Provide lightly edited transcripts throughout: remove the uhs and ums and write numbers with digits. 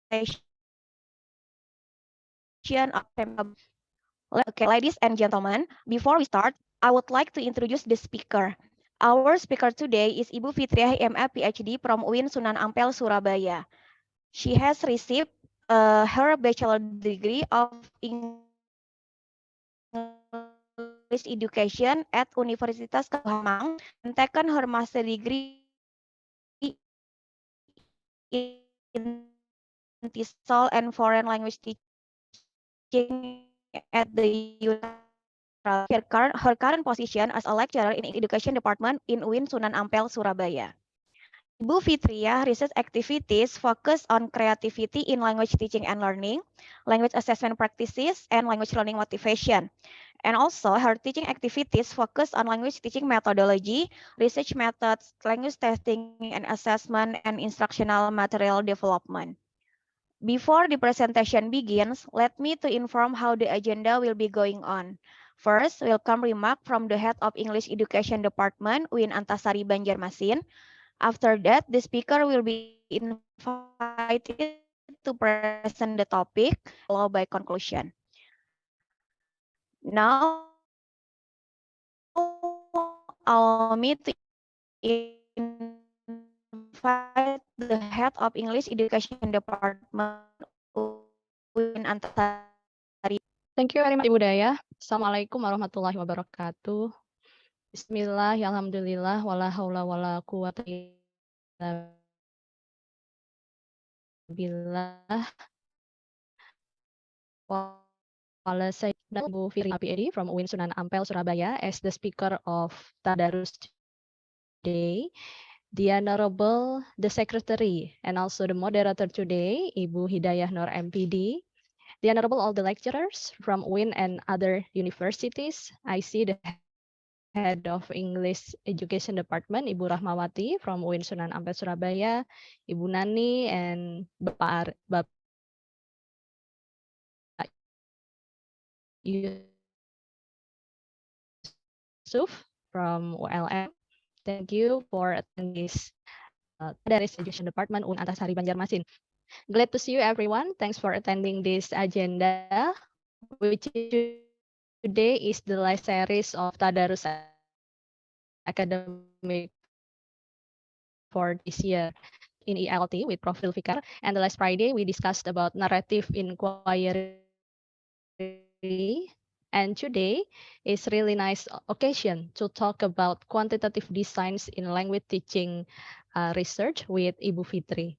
Okay, ladies and gentlemen, before we start, I would like to introduce the speaker. Our speaker today is Ibu Fitriah MA PhD from UIN Sunan Ampel, Surabaya. She has received her bachelor degree of English education at Universitas Kabupaten and taken her master degree in TESOL and foreign language teaching at the her current position as a lecturer in education department in UIN Sunan Ampel, Surabaya. Ibu Fitriah research activities focus on creativity in language teaching and learning, language assessment practices, and language learning motivation. And also, her teaching activities focus on language teaching methodology, research methods, language testing and assessment, and instructional material development. Before the presentation begins, let me to inform how the agenda will be going on. First, welcome remark from the head of English Education Department, Win Antasari Banjarmasin. After that, the speaker will be invited to present the topic, followed by conclusion. Now, allow me to invite the head of English Education Department, Win Antasari. Thank you very much, Ibu Daya. Assalamualaikum warahmatullahi wabarakatuh. Bismillah, alhamdulillah, wala haula wala quwata illa billah. Wala Sayyidina Ibu Fitriah PhD from UIN Sunan Ampel, Surabaya as the speaker of Tadarus today. The Honorable, the Secretary, and also the moderator today, Ibu Hidayah Nur MPD. The Honorable all the lecturers from UIN and other universities. I see the Head of English Education Department, Ibu Rahmawati from UIN Sunan Ampel, Surabaya, Ibu Nani, and Bapak Yusuf from ULM. Thank you for attending this Tadarus Education Department, UIN Antasari Banjarmasin. Glad to see you, everyone. Thanks for attending this agenda, which today is the last series of Tadarus Academic for this year in ELT with Prof. Zulfikar. And the last Friday, we discussed about narrative inquiry. And today is really nice occasion to talk about quantitative designs in language teaching research with Ibu Fitri.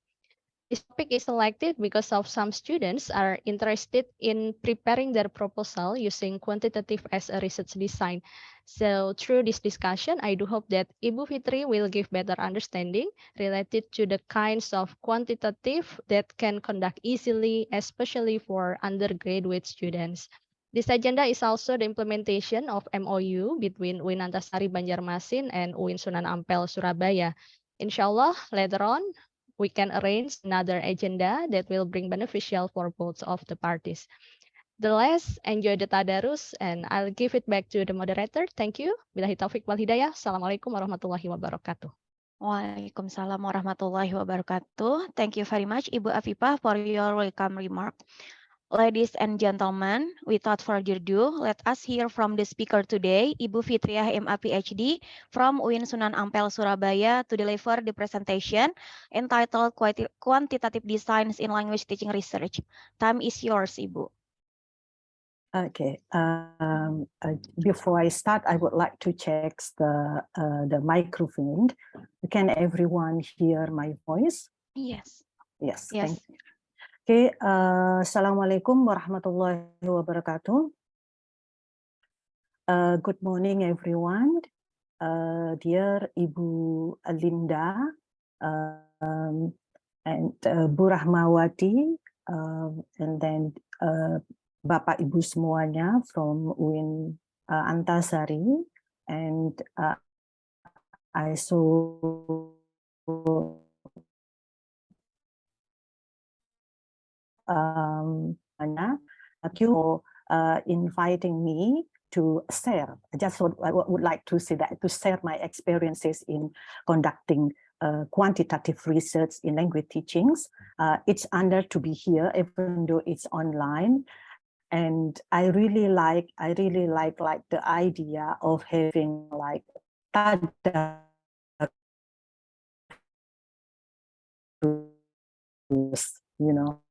This topic is selected because of some students are interested in preparing their proposal using quantitative as a research design. So through this discussion, I do hope that Ibu Fitri will give better understanding related to the kinds of quantitative that can conduct easily, especially for undergraduate students. This agenda is also the implementation of MOU between UIN Antasari Banjarmasin and UIN Sunan Ampel, Surabaya. Inshallah, later on, we can arrange another agenda that will bring beneficial for both of the parties. The last, enjoy the Tadarus, and I'll give it back to the moderator. Thank you. Billahi taufiq wal hidayah. Assalamualaikum warahmatullahi wabarakatuh. Waalaikumsalam warahmatullahi wabarakatuh. Thank you very much, Ibu Afifah, for your welcome remark. Ladies and gentlemen, without further ado, let us hear from the speaker today, Ibu Fitriah MA PhD from UIN Sunan Ampel, Surabaya, to deliver the presentation entitled Quantitative Designs in Language Teaching Research. Time is yours, Ibu. Okay. Before I start, I would like to check the microphone. Can everyone hear my voice? Yes. Yes. Yes. Thank you. Okay. Assalamualaikum warahmatullahi wabarakatuh. Good morning, everyone. Dear Ibu Linda and Bu Rahmawati, and then Bapak Ibu semuanya from UIN Antasari, and I so thank you for inviting me to share. I would like to say that to share my experiences in conducting quantitative research in language teachings. It's honored to be here, even though it's online. And I really like the idea of having like tadarus, you know.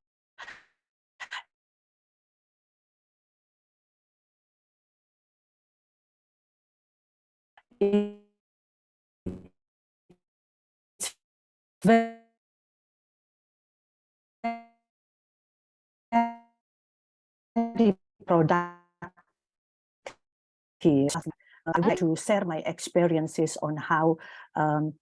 It's very productive. I would like to share my experiences on how, on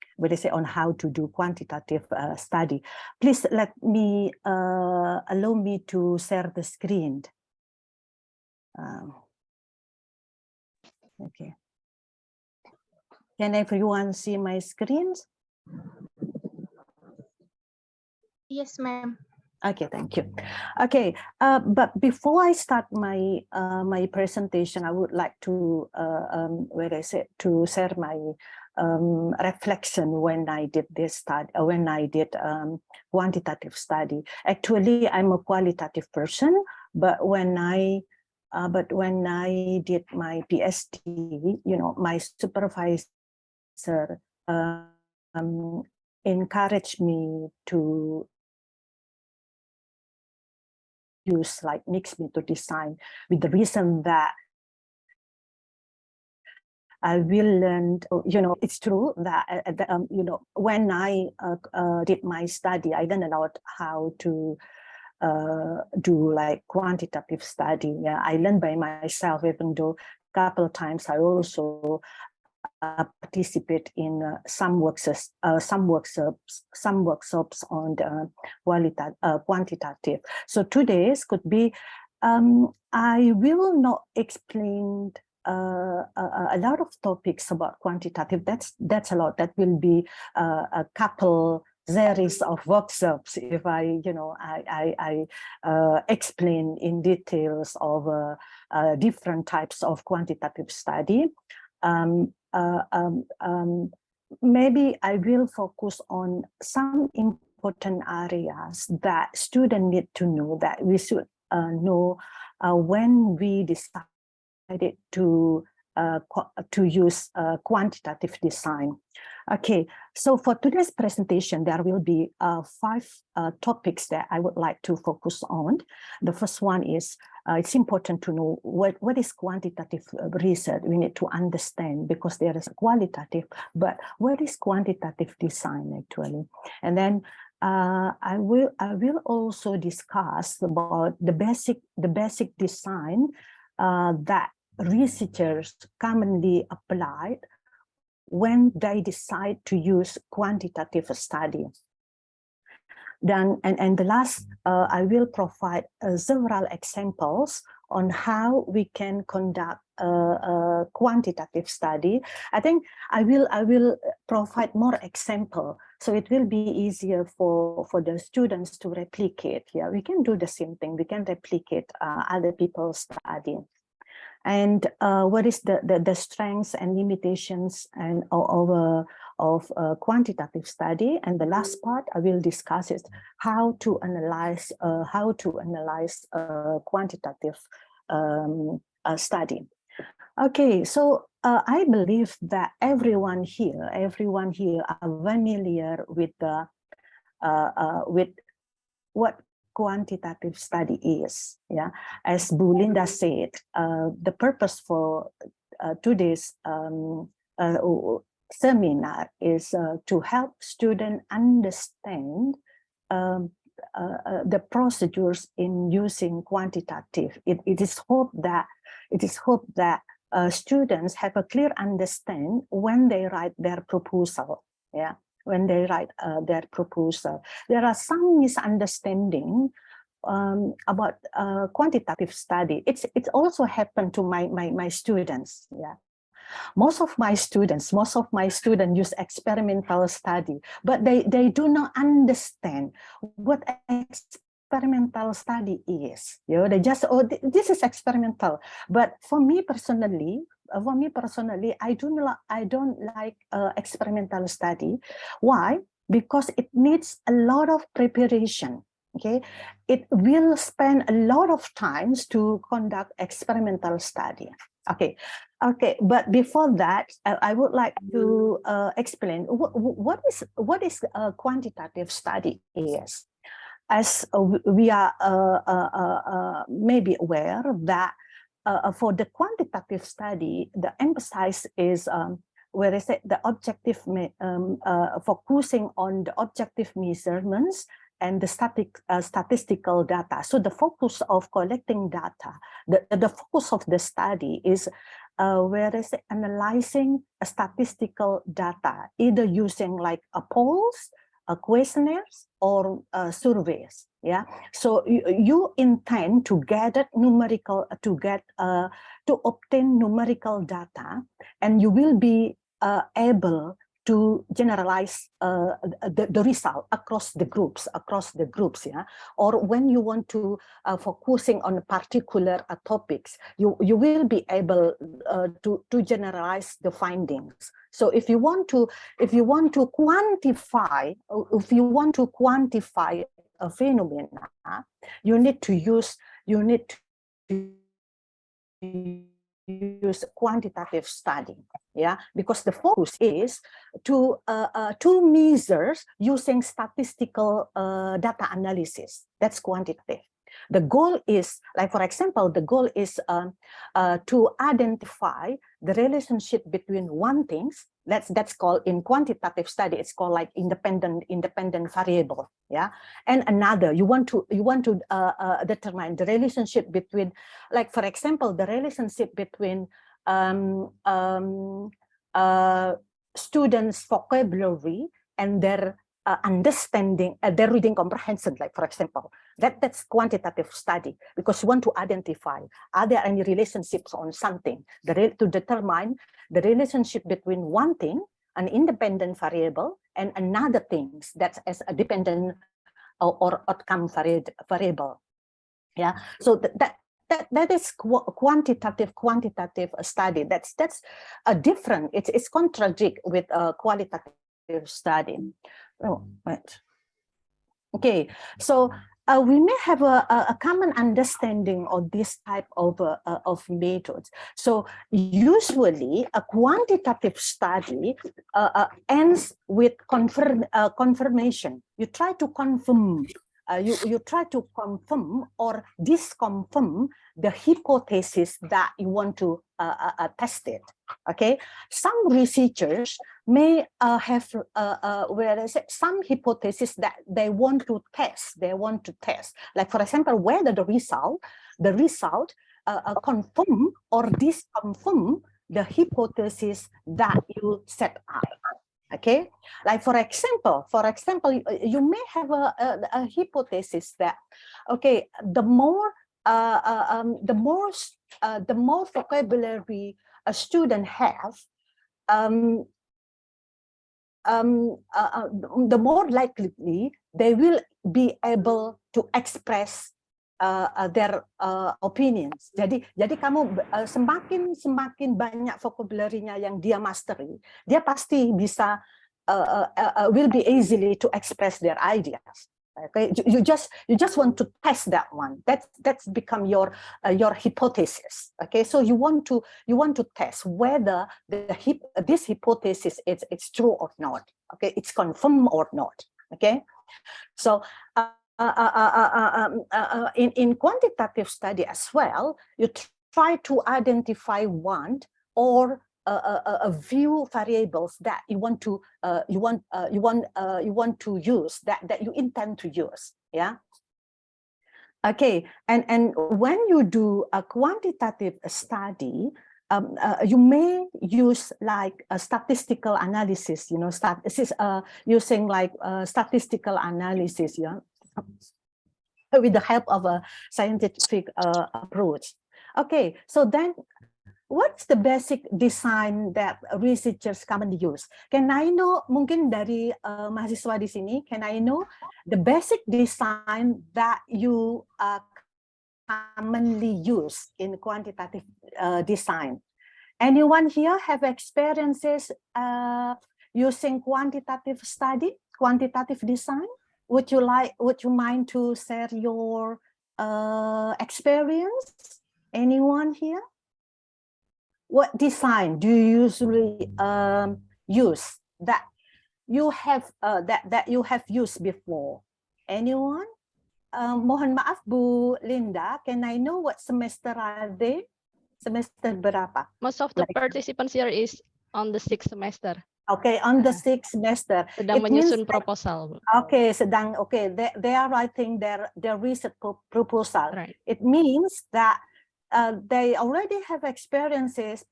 how to do quantitative study. Please let me allow me to share the screen. Okay. Can everyone see my screens? Yes, ma'am. Okay, thank you. Okay, but before I start my my presentation, I would like to to share my reflection when I did this study, when I did quantitative study. Actually, I'm a qualitative person, but when I did my PhD, you know, my supervisor encouraged me to use like mixed method design, with the reason that I will learn, you know, it's true that, you know, when I did my study, I learned a lot how to do like quantitative study. Yeah, I learned by myself, even though a couple of times I also participate in some workshops on the quantitative. So today's could be, I will not explain a lot of topics about quantitative. That's a lot. That will be a couple series of workshops if I, you know, I explain in details of different types of quantitative study. Maybe I will focus on some important areas that students need to know, that we should know when we decided to use quantitative design. Okay, so for today's presentation, there will be 5 topics that I would like to focus on. The first one is, it's important to know what is quantitative research. We need to understand, because there is qualitative, but what is quantitative design actually? And then I will also discuss about the basic design that researchers commonly applied when they decide to use quantitative study. Then, and the last, I will provide several examples on how we can conduct a quantitative study. I think I will provide more example, so it will be easier for the students to replicate. Yeah, we can do the same thing. We can replicate other people's study. And what is the strengths and limitations and of quantitative study. And the last part I will discuss is how to analyze quantitative study. Okay, so I believe that everyone here are familiar with the with what quantitative study is. Yeah, as Bu Linda said, the purpose for today's seminar is to help students understand the procedures in using quantitative. It is hoped that students have a clear understanding when they write their proposal. Yeah, when they write their proposal. There are some misunderstanding about quantitative study. It's also happened to my students. Yeah, most of my students use experimental study, but they do not understand what experimental study is. You know, they just, oh, this is experimental. But for me personally, for me personally, I don't like experimental study. Why? Because it needs a lot of preparation. Okay, it will spend a lot of times to conduct experimental study. Okay, but before that, I would like to explain what is a quantitative study is. As we are maybe aware that for the quantitative study, the emphasis is where is it the objective focusing on the objective measurements and the statistical data. So the focus of collecting data, the focus of the study is where is it analyzing a statistical data, either using like a polls, questionnaires, or surveys. Yeah, so you intend to gather numerical to obtain numerical data, and you will be able to generalize the result across the groups, yeah. Or when you want to focusing on particular topics, you will be able to generalize the findings. So if you want to quantify a phenomena, you need to use quantitative study, yeah, because the focus is to measure using statistical data analysis. That's quantitative. The goal is, like for example, the goal is to identify the relationship between one things. That's called in quantitative study. It's called like independent variable, yeah. And another, you want to determine the relationship between, like for example, the relationship between students' vocabulary and their understanding, their reading comprehension, like for example, that's quantitative study, because you want to identify, are there any relationships on something, to determine the relationship between one thing, an independent variable, and another thing that's as a dependent or outcome variable. Yeah, so that is quantitative study. That's a different. It's contradict with qualitative study. Oh, right. Okay, so we may have a common understanding of this type of methods. So usually a quantitative study ends with confirmation. You try to confirm. You try to confirm or disconfirm the hypothesis that you want to test it. Okay, some researchers may have whereas some hypothesis that they want to test. Like for example, whether the result confirm or disconfirm the hypothesis that you set up. Okay, like for example, you may have a hypothesis that, okay, the more vocabulary a student have, the more likely they will be able to express their opinions. Jadi kamu semakin banyak vocabulary-nya yang dia mastery, dia pasti bisa will be easily to express their ideas. Okay, you just want to test that one. That's become your hypothesis. Okay, so you want to test whether this hypothesis it's true or not. Okay, it's confirmed or not. Okay, so in quantitative study as well, you try to identify one or a few variables that you want to use, that you intend to use. Yeah. Okay, and when you do a quantitative study, you may use like a statistical analysis. You know, using like statistical analysis. Yeah. With the help of a scientific approach. Okay, so then what's the basic design that researchers commonly use? Can I know, mungkin dari mahasiswa di sini, can I know the basic design that you commonly use in quantitative design? Anyone here have experiences using quantitative study, quantitative design? Would you mind to share your experience? Anyone here? What design do you usually use that you have that you have used before? Anyone? Mohon maaf Bu Linda, can I know what semester are they? Semester berapa? Most of the Like- participants here is on the 6th semester. Okay, on the 6th semester. Sedang It means menyusun that- proposal. Okay, they are writing their research proposal. Right. It means that they already have experiences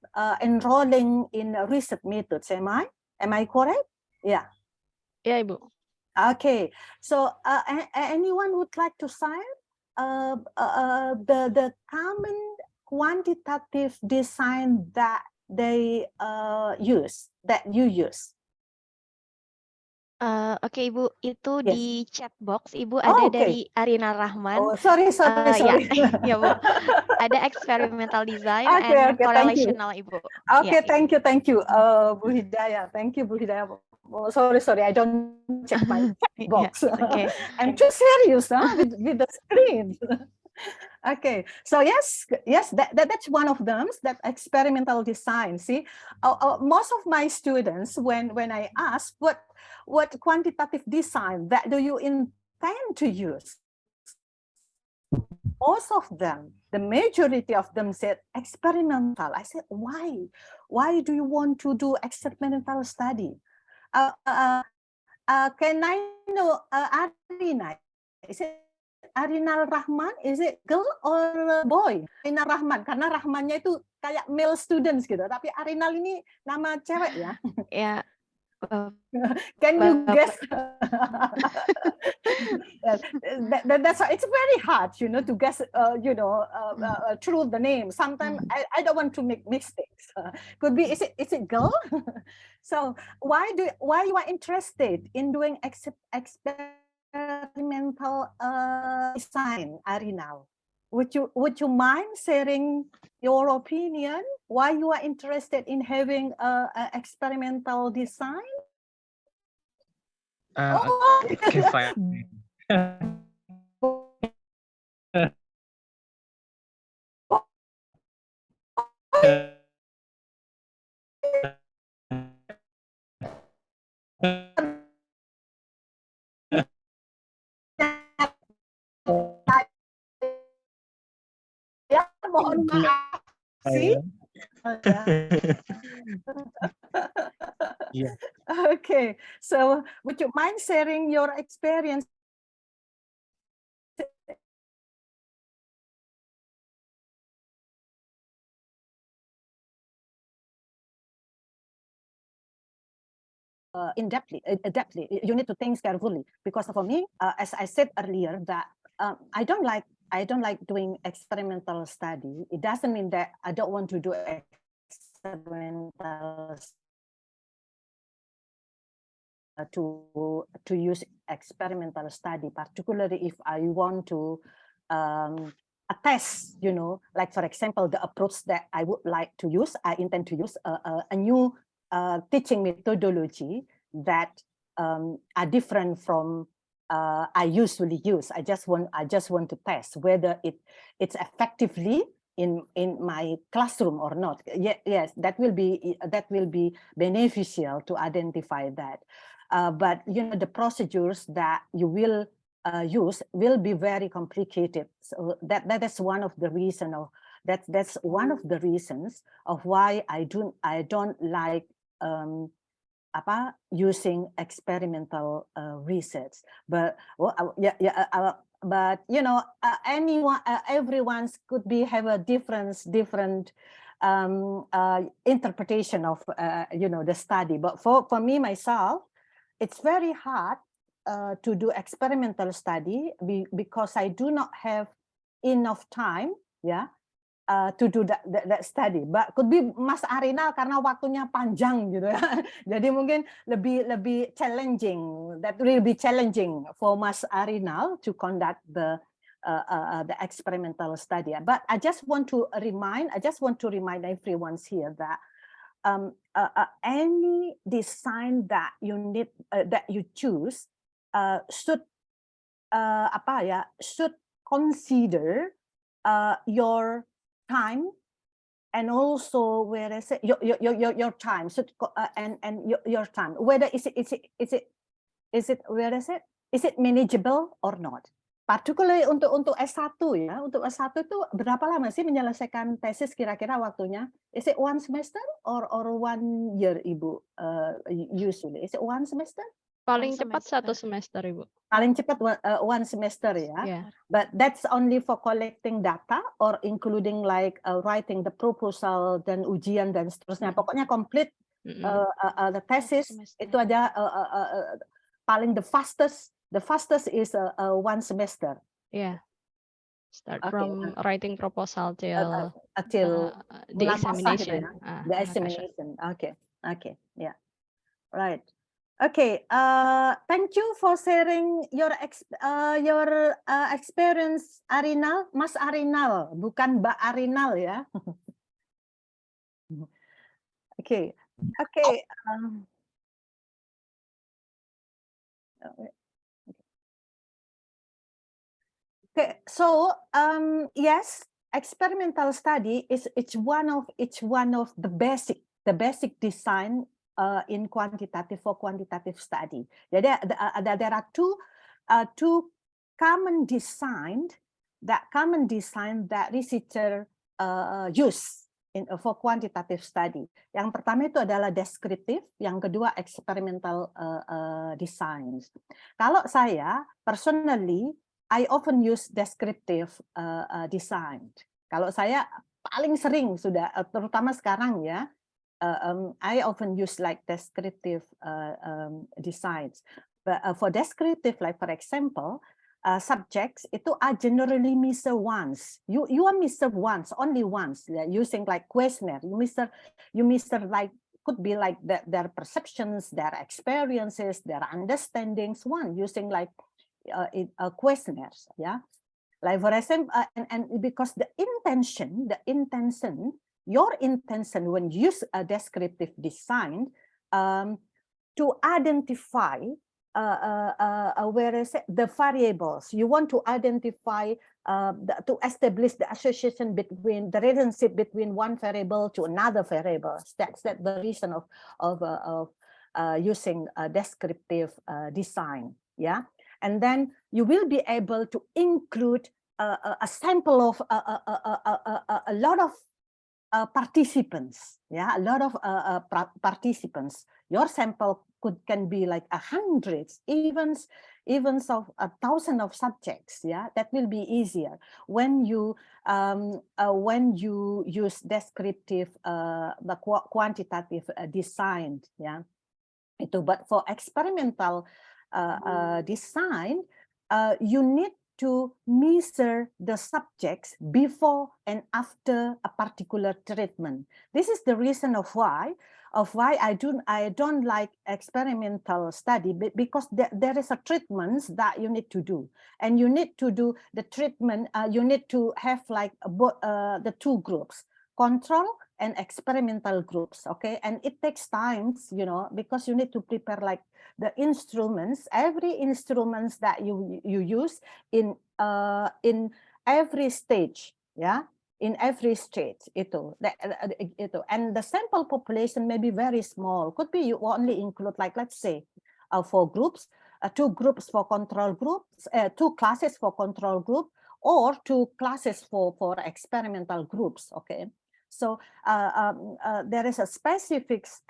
enrolling in research methods. Am I correct? Yeah. Ya, Ibu. Okay. So anyone would like to sign the common quantitative design that they use, that you use? Oke Ibu, itu Yes. di chat box Ibu Oh, ada oke. dari Arina Rahman. Oh, sorry. Ya, ya Bu. Ada experimental design Okay, and okay, thank you. correlational Ibu. Okay, Ya, thank you, Bu Hidayah. Thank you, Bu Hidayah. Oh, sorry, I don't check my chat box. Oke. I'm too serious, with the screen. Okay, so yes, that's one of them. That experimental design. See, most of my students, when I ask what quantitative design that do you intend to use, most of them, the majority of them said experimental. I said, why? Why do you want to do experimental study? Can I know Arina? Is it Arinal Rahman? Is it girl or boy? Arinal Rahman, karena Rahmannya itu kayak male students gitu. Tapi Arinal ini nama cewek ya. Ya. Can you guess? That's it's very hard, to guess, through the name. Sometimes I don't want to make mistakes. Could be is it girl? So why you are interested in doing experimental design, Arinal? Would you mind sharing your opinion why you are interested in having a experimental design? Okay, fine. Ya, mohon maaf sih. Yeah. Okay, so would you mind sharing your experience? In-depthly, you need to think carefully, because for me, as I said earlier, that I don't like doing experimental study. It doesn't mean that I don't want to do experimental to use experimental study, particularly if I want to attest, like for example, the approach that I would like to use. I intend to use a new teaching methodology that are different from I usually use. I just want to test whether it's effectively in my classroom or not. Yes, that will be beneficial to identify that. But the procedures that you will use will be very complicated. So that is one of the reason of that's one of the reasons of why I don't like using experimental research. But but everyone's could have a different interpretation of the study. But for me myself, it's very hard to do experimental study because I do not have enough time, to do that study. But could be Mas Arinal karena waktunya panjang gitu ya. Jadi mungkin lebih challenging. That will be challenging for Mas Arinal to conduct the the experimental study. But I just want to remind everyone here that any design that you need that you choose should should consider your time, and also where is it your time should and your time, whether is it where is it manageable or not. Particularly untuk S1 ya, untuk S1 itu berapa lama sih menyelesaikan tesis kira-kira waktunya? Is it 1 semester or 1 year, Ibu? Usually, is it 1 semester? Paling cepat semester. 1 semester, Ibu. Paling cepat 1 semester ya. Yeah. But that's only for collecting data or including like writing the proposal dan ujian dan seterusnya. Pokoknya complete the thesis itu aja paling the fastest is 1 semester. Yeah. Start Okay. from writing proposal till Till the bulan puasa gitu examination. ya. The examination. Okay. Yeah. Right. Okay. Thank you for sharing your experience, Arinal, Mas Arinal, bukan Mbak Arinal ya. Okay. Okay, so yes, experimental study it's one of the basic design in quantitative study. Jadi there are two common design that researcher use for quantitative study. Yang pertama itu adalah descriptive, yang kedua experimental designs. Kalau saya personally I often use descriptive design. Kalau saya paling sering sudah, terutama sekarang ya, I often use like descriptive designs. But for descriptive, like for example, subjects itu are generally missed once. You are missed once, only once. Using like questionnaire, you miss like could be like their perceptions, their experiences, their understandings. One using like questionnaires, yeah, like for example, and because the intention, your intention when you use a descriptive design to identify where is it, the variables you want to identify, to establish the association between the relationship between one variable to another variable. That's the reason of using a descriptive design, yeah. And then you will be able to include a sample of a lot of participants. Yeah, a lot of participants. Your sample can be like 100, even of 1,000 of subjects. Yeah, that will be easier when you use descriptive, the quantitative design. Yeah, but for experimental design, you need to measure the subjects before and after a particular treatment. This is the reason of why I don't like experimental study, because there is a treatments that you need to do, and you need to do the treatment. You need to have like the two groups, control and experimental groups. Okay, and it takes time, because you need to prepare like the instruments, every instruments that you use in every stage, yeah, in every stage itu, and the sample population may be very small. Could be you only include like, let's say, 4 groups, 2 groups for control groups, 2 classes for control group, or 2 classes for experimental groups. Okay. So there is a specifics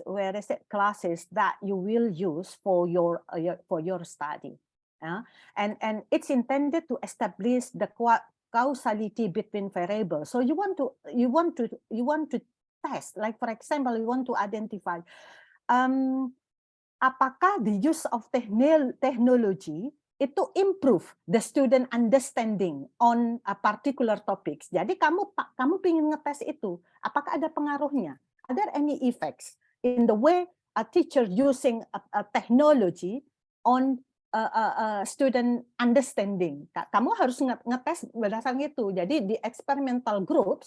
where is it classes that you will use for your study, and it's intended to establish the causality between variables. So you want to test, like for example, you want to identify apakah the use of technology itu improve the student understanding on a particular topics. Jadi kamu ingin ngetes itu, apakah ada pengaruhnya? Are there any effects in the way a teacher using a technology on student understanding. Kamu harus ngetes berdasarkan itu. Jadi di experimental group,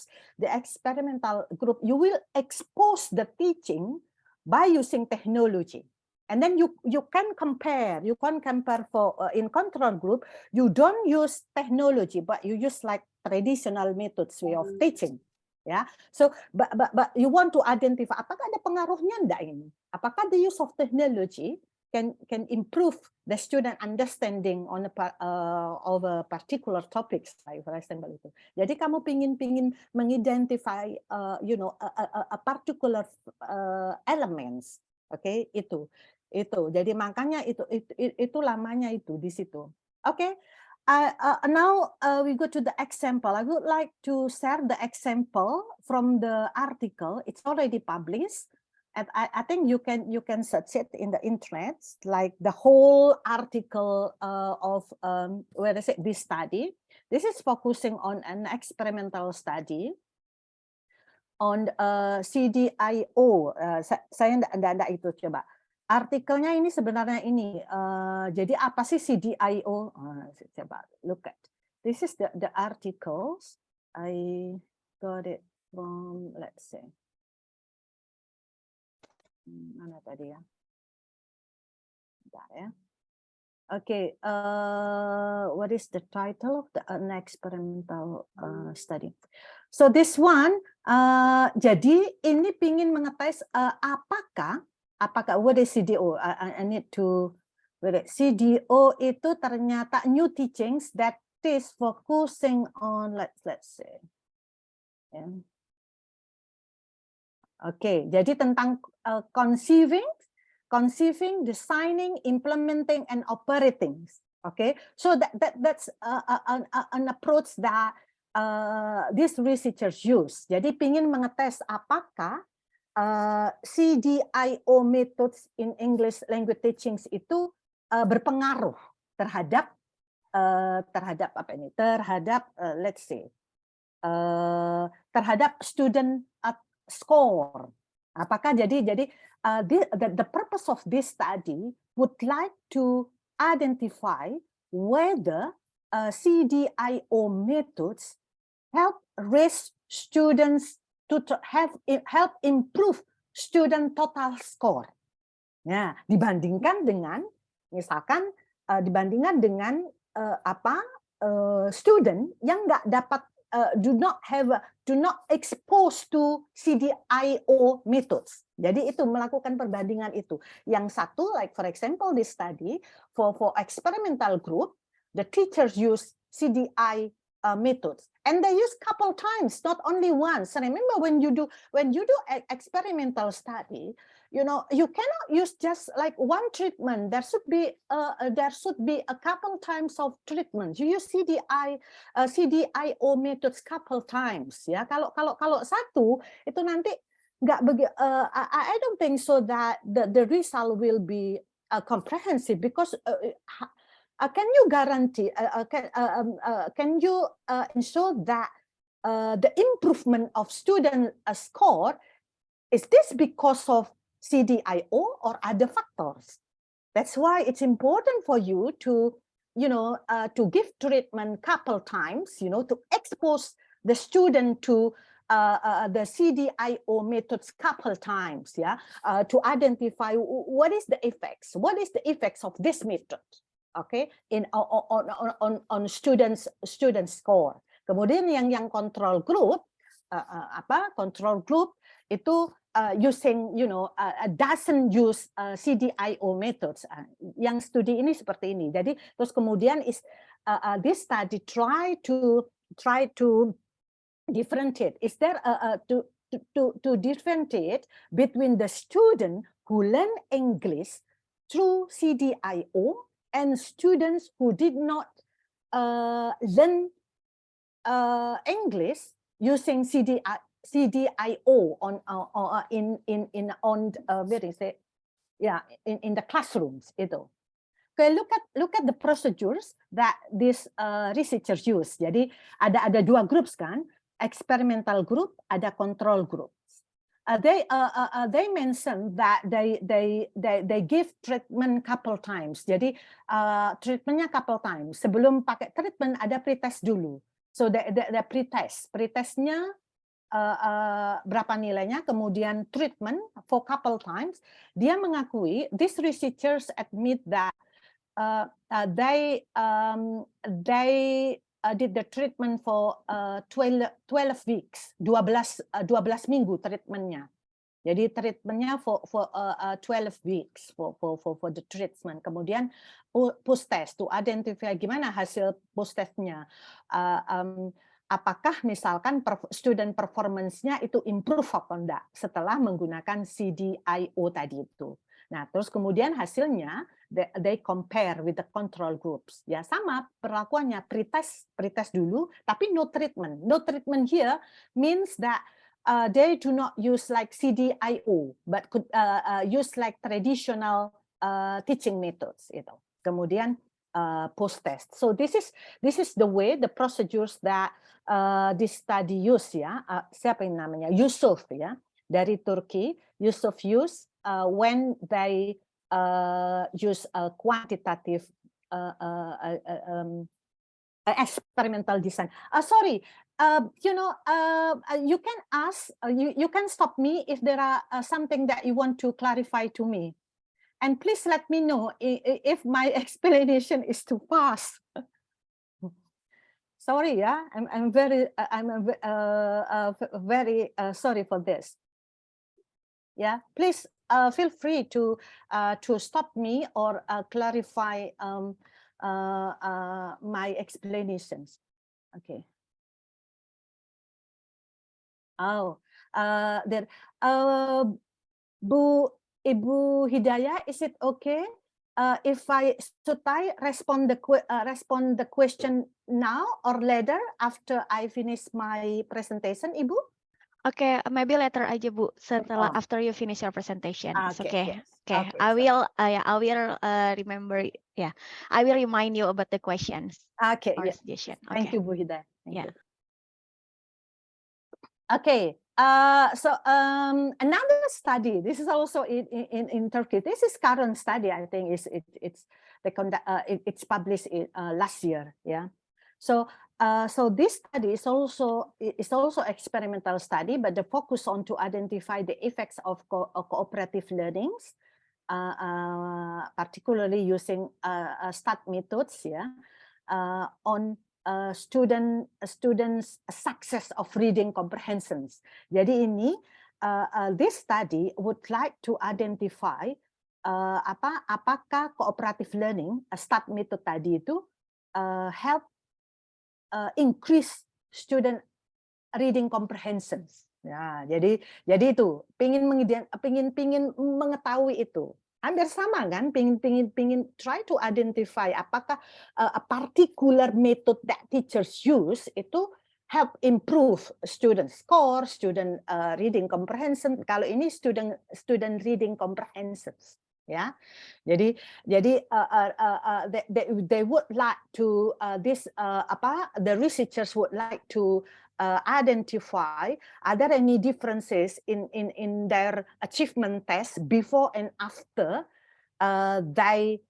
you will expose the teaching by using technology. And then you can compare. You can compare for in control group. You don't use technology, but you use like traditional methods way of teaching. Ya, so but you want to identify apakah ada pengaruhnya enggak ini? Apakah the use of technology can improve the student understanding on of a particular topics, like for example itu. Jadi kamu pingin mengidentify a particular elements, okay, itu. Jadi makanya itu lamanya itu di situ. Okay. Now we go to the example. I would like to share the example from the article. It's already published, and I think you can search it in the internet, like the whole article of where is it? This study. This is focusing on an experimental study on CDIO. Saya enggak itu coba. Artikelnya ini sebenarnya ini, jadi apa sih CDIO? Coba look at. This is the articles. I got it from, let's say, mana tadi ya? Bentar ya. Okay, what is the title of an experimental study? So this one, jadi ini pingin mengetes apakah what is CDO? I need to, CDO itu ternyata new teachings that is focusing on, let's say, yeah. Oke, jadi tentang conceiving, designing, implementing, and operating. Okay, so that's an approach that these researchers use. Jadi pingin mengetes apakah CDIO methods in English language teachings itu berpengaruh terhadap apa ini? Terhadap let's say terhadap student score. Apakah jadi the purpose of this study would like to identify whether CDIO methods help raise students to help improve student total score. Ya, dibandingkan dengan misalkan dibandingkan dengan student yang nggak dapat do not expose to CDIO methods. Jadi itu melakukan perbandingan itu. Yang satu, like for example this study for experimental group, the teachers use CDI methods, and they use couple times, not only once. Remember when you do experimental study, you cannot use just like one treatment. There should be a couple times of treatment. You use CDIO methods couple times. Ya, kalau satu itu nanti nggak I don't think so that the result will be comprehensive, because can you guarantee? Can you ensure that the improvement of student score is this because of CDIO or other factors? That's why it's important for you to to give treatment couple times, to expose the student to the CDIO methods couple times, yeah, to identify what is the effects of this method. Okay, on students score. Kemudian yang control group control group itu using doesn't use CDIO methods. Yang studi ini seperti ini. Jadi terus kemudian this study try to differentiate. Is there to differentiate between the student who learn English through CDIO and students who did not learn English using CDIO in the classrooms itu. Okay, look at the procedures that these researchers use. Jadi ada dua groups kan, experimental group, ada control group. they mentioned that they give treatment couple times. Jadi treatmentnya couple times. Sebelum pakai treatment ada pretest dulu. So the pretestnya berapa nilainya, kemudian treatment for couple times. Dia mengakui, these researchers admit that they did the treatment for 12 weeks, 12 minggu treatmentnya. Jadi treatmentnya for 12 weeks for the treatment. Kemudian post test to identify gimana hasil post testnya. Apakah misalkan student performance-nya itu improve apa enggak setelah menggunakan CDIO tadi itu. Nah, terus kemudian hasilnya they compare with the control groups. Ya sama perlakuannya, pretest dulu, tapi no treatment. No treatment here means that they do not use like CDIO, but could use like traditional teaching methods. Itu. Kemudian post test. So this is the way, the procedures that this study use ya. Siapa yang namanya? Yusuf ya, dari Turki. Yusuf use when they use a quantitative experimental design. Sorry, you can ask, you can stop me if there are something that you want to clarify to me. And please let me know if my explanation is too fast. Sorry, yeah, I'm very sorry for this. Yeah, please feel free to stop me or clarify my explanations. Okay. Oh, there. Ibu Hidayah, is it okay if I respond the question now or later after I finish my presentation, Ibu? Okay, maybe later aja Bu, setelah Oh. after you finish your presentation. It's okay. Yes. Okay, Okay, I will remember. Yeah, I will remind you about the questions Okay, or yes. suggestion. Thank Okay. you, Bu Hidayah. Thank Yeah. you. Okay, so another study. This is also in Turkey. This is current study. I think it's published last year. Yeah. So this study is also experimental study, but the focus on to identify the effects of cooperative learnings, particularly using STAT methods. Yeah, on students' success of reading comprehensions. Jadi ini this study would like to identify apakah cooperative learning STAT method tadi itu help increase student reading comprehensions. Ya, jadi itu pingin mengetahui itu. Hampir sama kan, pingin try to identify apakah a particular method that teachers use itu help improve student score, student reading comprehension. Kalau ini student reading comprehensions, ya. Jadi they would like to the researchers would like to identify are there any differences in their achievement test before and after they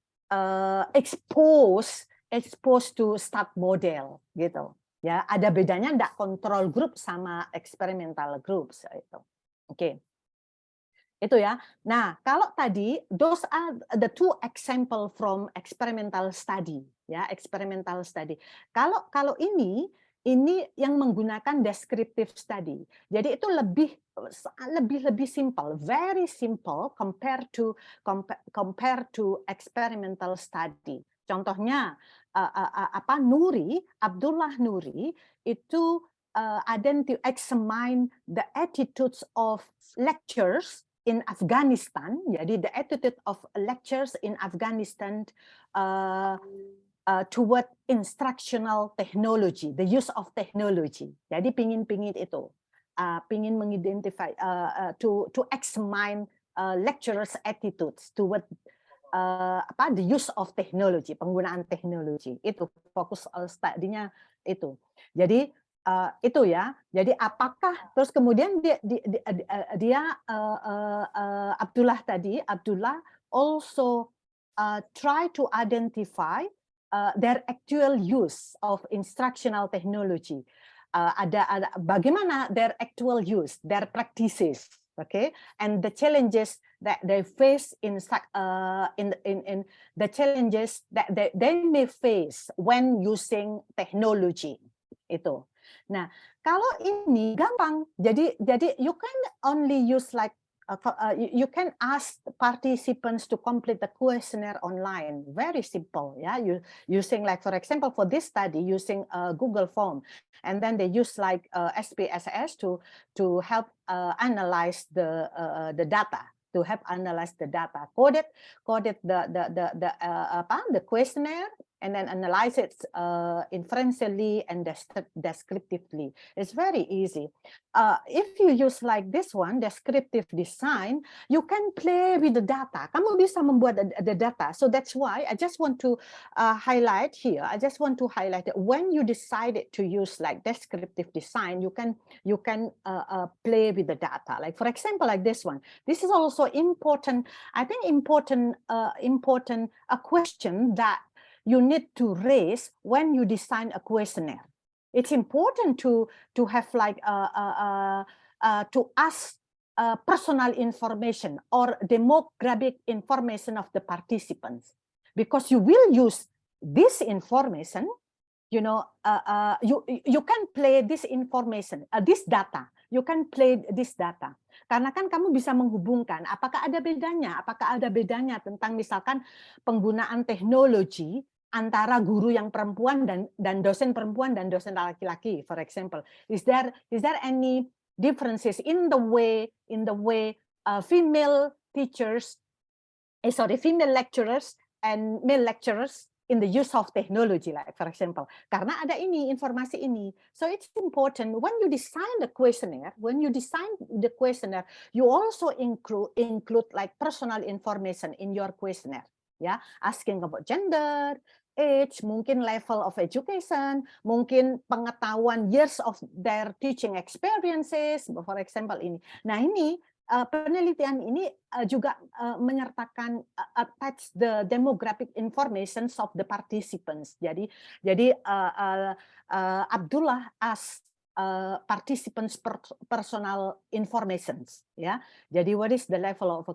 exposed to STAT model gitu ya, ada bedanya enggak control group sama experimental groups itu. Oke. Itu ya. Nah, kalau tadi those are the two example from experimental study ya, experimental study. Kalau ini yang menggunakan descriptive study. Jadi itu lebih simple, very simple compared to experimental study. Contohnya Abdullah Nuri itu examine the attitudes of lecturers in Afghanistan. Jadi the attitude of lecturers in Afghanistan toward instructional technology, the use of technology. Jadi pingin itu, pingin mengidentify, to examine lecturers' attitudes toward the use of technology, penggunaan teknologi. Itu fokus studinya itu. Jadi Itu ya. Jadi apakah terus kemudian Abdullah also try to identify their actual use of instructional technology. Ada bagaimana their actual use, their practices, okay, and the challenges that they face in the challenges that they may face when using technology itu. Nah, kalau ini gampang. Jadi you can only use like you can ask participants to complete the questionnaire online. Very simple, yeah. You using like, for example, for this study, using Google form, and then they use like SPSS to help analyze the data. To help analyze the data, coded the questionnaire, and then analyze it inferentially and descriptively. It's very easy. If you use like this one, descriptive design, you can play with the data. Kamu bisa membuat the data. So that's why I just want to highlight here. I just want to highlight that when you decided to use like descriptive design, you can play with the data. Like for example, like this one. This is also important. I think important a question that you need to raise when you design a questionnaire. It's important to have like to ask personal information or demographic information of the participants, because you will use this information. You know, you can play this information, this data. You can play this data. Karena kan kamu bisa menghubungkan, apakah ada bedanya tentang misalkan penggunaan teknologi antara guru yang perempuan dan dosen perempuan dan dosen laki-laki, for example. Is there any differences in the way female lecturers and male lecturers in the use of technology, like for example, karena ada informasi ini. So it's important when you design the questionnaire, you also include like personal information in your questionnaire, ya, asking about gender, age, mungkin level of education, mungkin pengetahuan years of their teaching experiences, for example ini. Nah ini penelitian ini juga menyertakan attach the demographic information of the participants. Jadi Abdullah asked participants personal informations, ya. Jadi what is the level of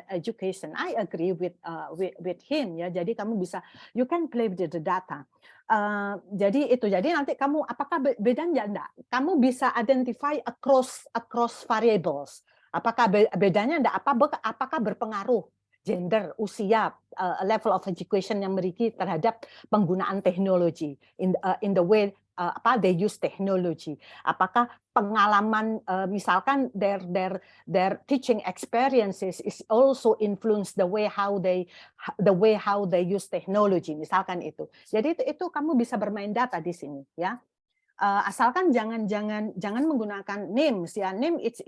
education? I agree with him, ya. Jadi kamu bisa, you can play with the data. Jadi nanti kamu apakah bedanya enggak? Kamu bisa identify across variables. Apakah bedanya enggak? Apakah berpengaruh gender, usia, level of education yang memiliki terhadap penggunaan teknologi in the way they use technology. Apakah pengalaman misalkan their teaching experiences is also influence the way how they use technology, misalkan itu. Jadi itu kamu bisa bermain data di sini, ya. Asalkan jangan menggunakan names, ya. Name it's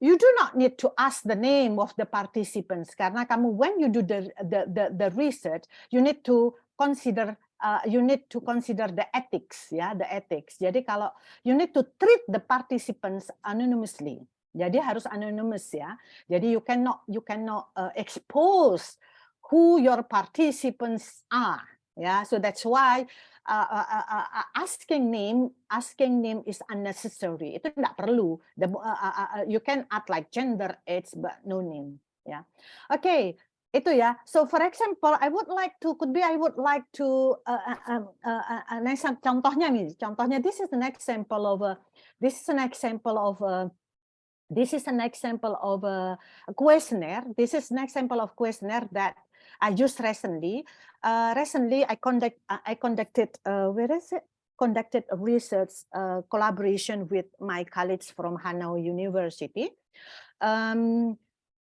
you do not need to ask the name of the participants, karena kamu when you do the research, you need to consider the ethics, ya, the ethics. Jadi kalau you need to treat the participants anonymously. Jadi harus anonymous, ya. Jadi you cannot expose who your participants are, ya. So that's why asking name is unnecessary. Itu tidak perlu. You can add like gender, age, but no name, ya. Okay. Itu ya. So for example, I would like to contohnya nih. Contohnya this is an example of a questionnaire. This is an example of questionnaire that I used recently. Recently I conducted a research collaboration with my colleagues from Hanau University.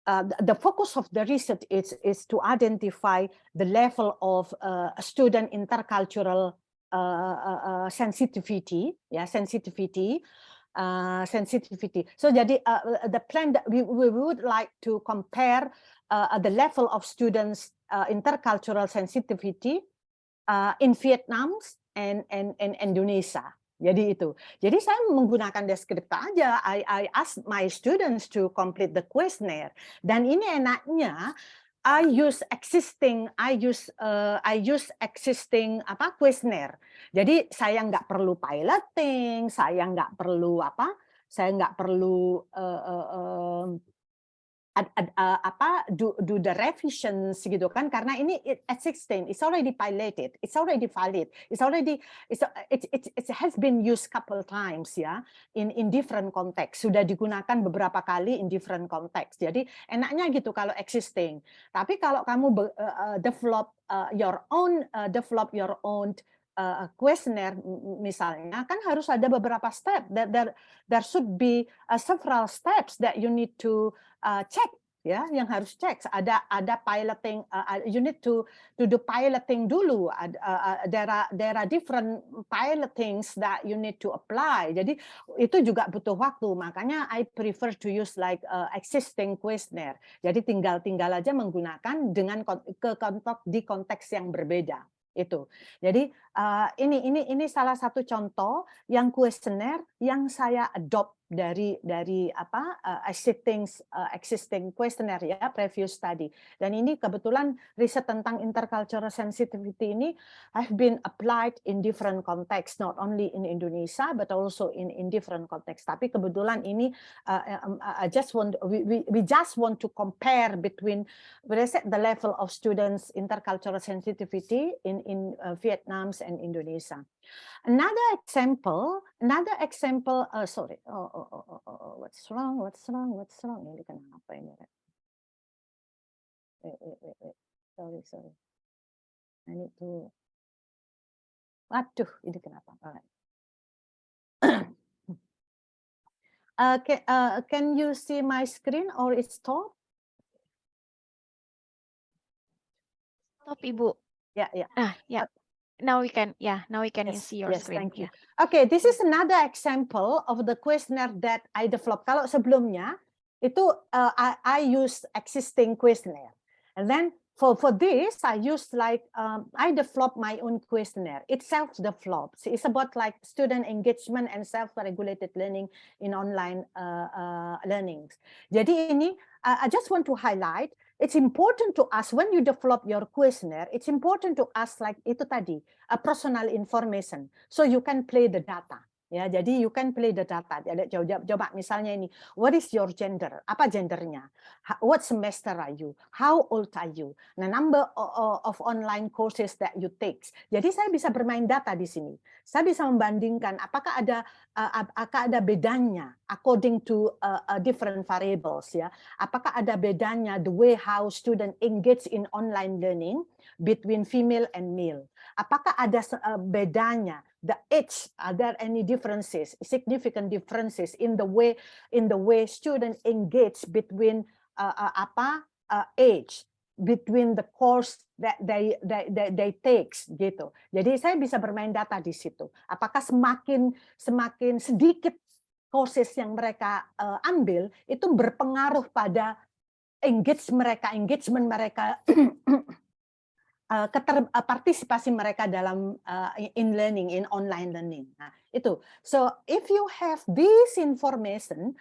The focus of the research is to identify the level of student intercultural sensitivity, ya, sensitivity. So jadi the plan that we would like to compare the level of students intercultural sensitivity in Vietnam and Indonesia. Jadi itu. Jadi saya menggunakan deskriptor aja. I ask my students to complete the questionnaire. Dan ini enaknya I use existing questionnaire. Jadi saya nggak perlu piloting, saya nggak perlu do the revisions gitu kan, karena ini existing, it's already piloted, it's already valid, it has been used couple times ya, in different context, sudah digunakan beberapa kali in different context. Jadi enaknya gitu kalau existing. Tapi kalau kamu develop your own questionnaire misalnya, kan harus ada beberapa step. There should be several steps that you need to check ya, yang harus cek. Ada piloting, you need to do piloting dulu. There are different pilotings that you need to apply. Jadi itu juga butuh waktu. Makanya I prefer to use like existing questionnaire. Jadi tinggal aja menggunakan dengan di konteks yang berbeda. Itu. Jadi ini salah satu contoh yang kuesioner yang saya adopt dari existing questionnaire ya, previous study. Dan ini kebetulan riset tentang intercultural sensitivity ini have been applied in different context, not only in Indonesia but also in different context. Tapi kebetulan ini we just want to compare between the level of students intercultural sensitivity in Vietnam and Indonesia. Another example, sorry, what's wrong? Ini kenapa ini? Wait. Sorry. I need to. Waduh, ini kenapa? Can you see my screen or it's stop? Stop, Ibu. Yeah. Yeah. Now we can Yes, see your yes, screen. thank you. Okay, this is another example of the questionnaire that I developed. Kalau sebelumnya itu I use existing questionnaire, and then for this I use like I develop my own questionnaire. It's self-developed. It's about like student engagement and self-regulated learning in online learnings. Jadi ini I just want to highlight. It's important to ask when you develop your questionnaire. It's important to ask like itu tadi, personal information, so you can play the data. Ya, jadi you can play the data. Coba misalnya ini, what is your gender? Apa gendernya? What semester are you? How old are you? The number of online courses that you take. Jadi saya bisa bermain data di sini. Saya bisa membandingkan apakah ada bedanya according to different variables ya. Apakah ada bedanya the way how student engage in online learning between female and male? Apakah ada bedanya the age? Are there any differences, significant differences in the way student engage between age, between the course that they takes gitu. Jadi saya bisa bermain data di situ. Apakah semakin sedikit courses yang mereka ambil itu berpengaruh pada engagement mereka partisipasi mereka dalam in online learning. Nah, itu. So if you have this information,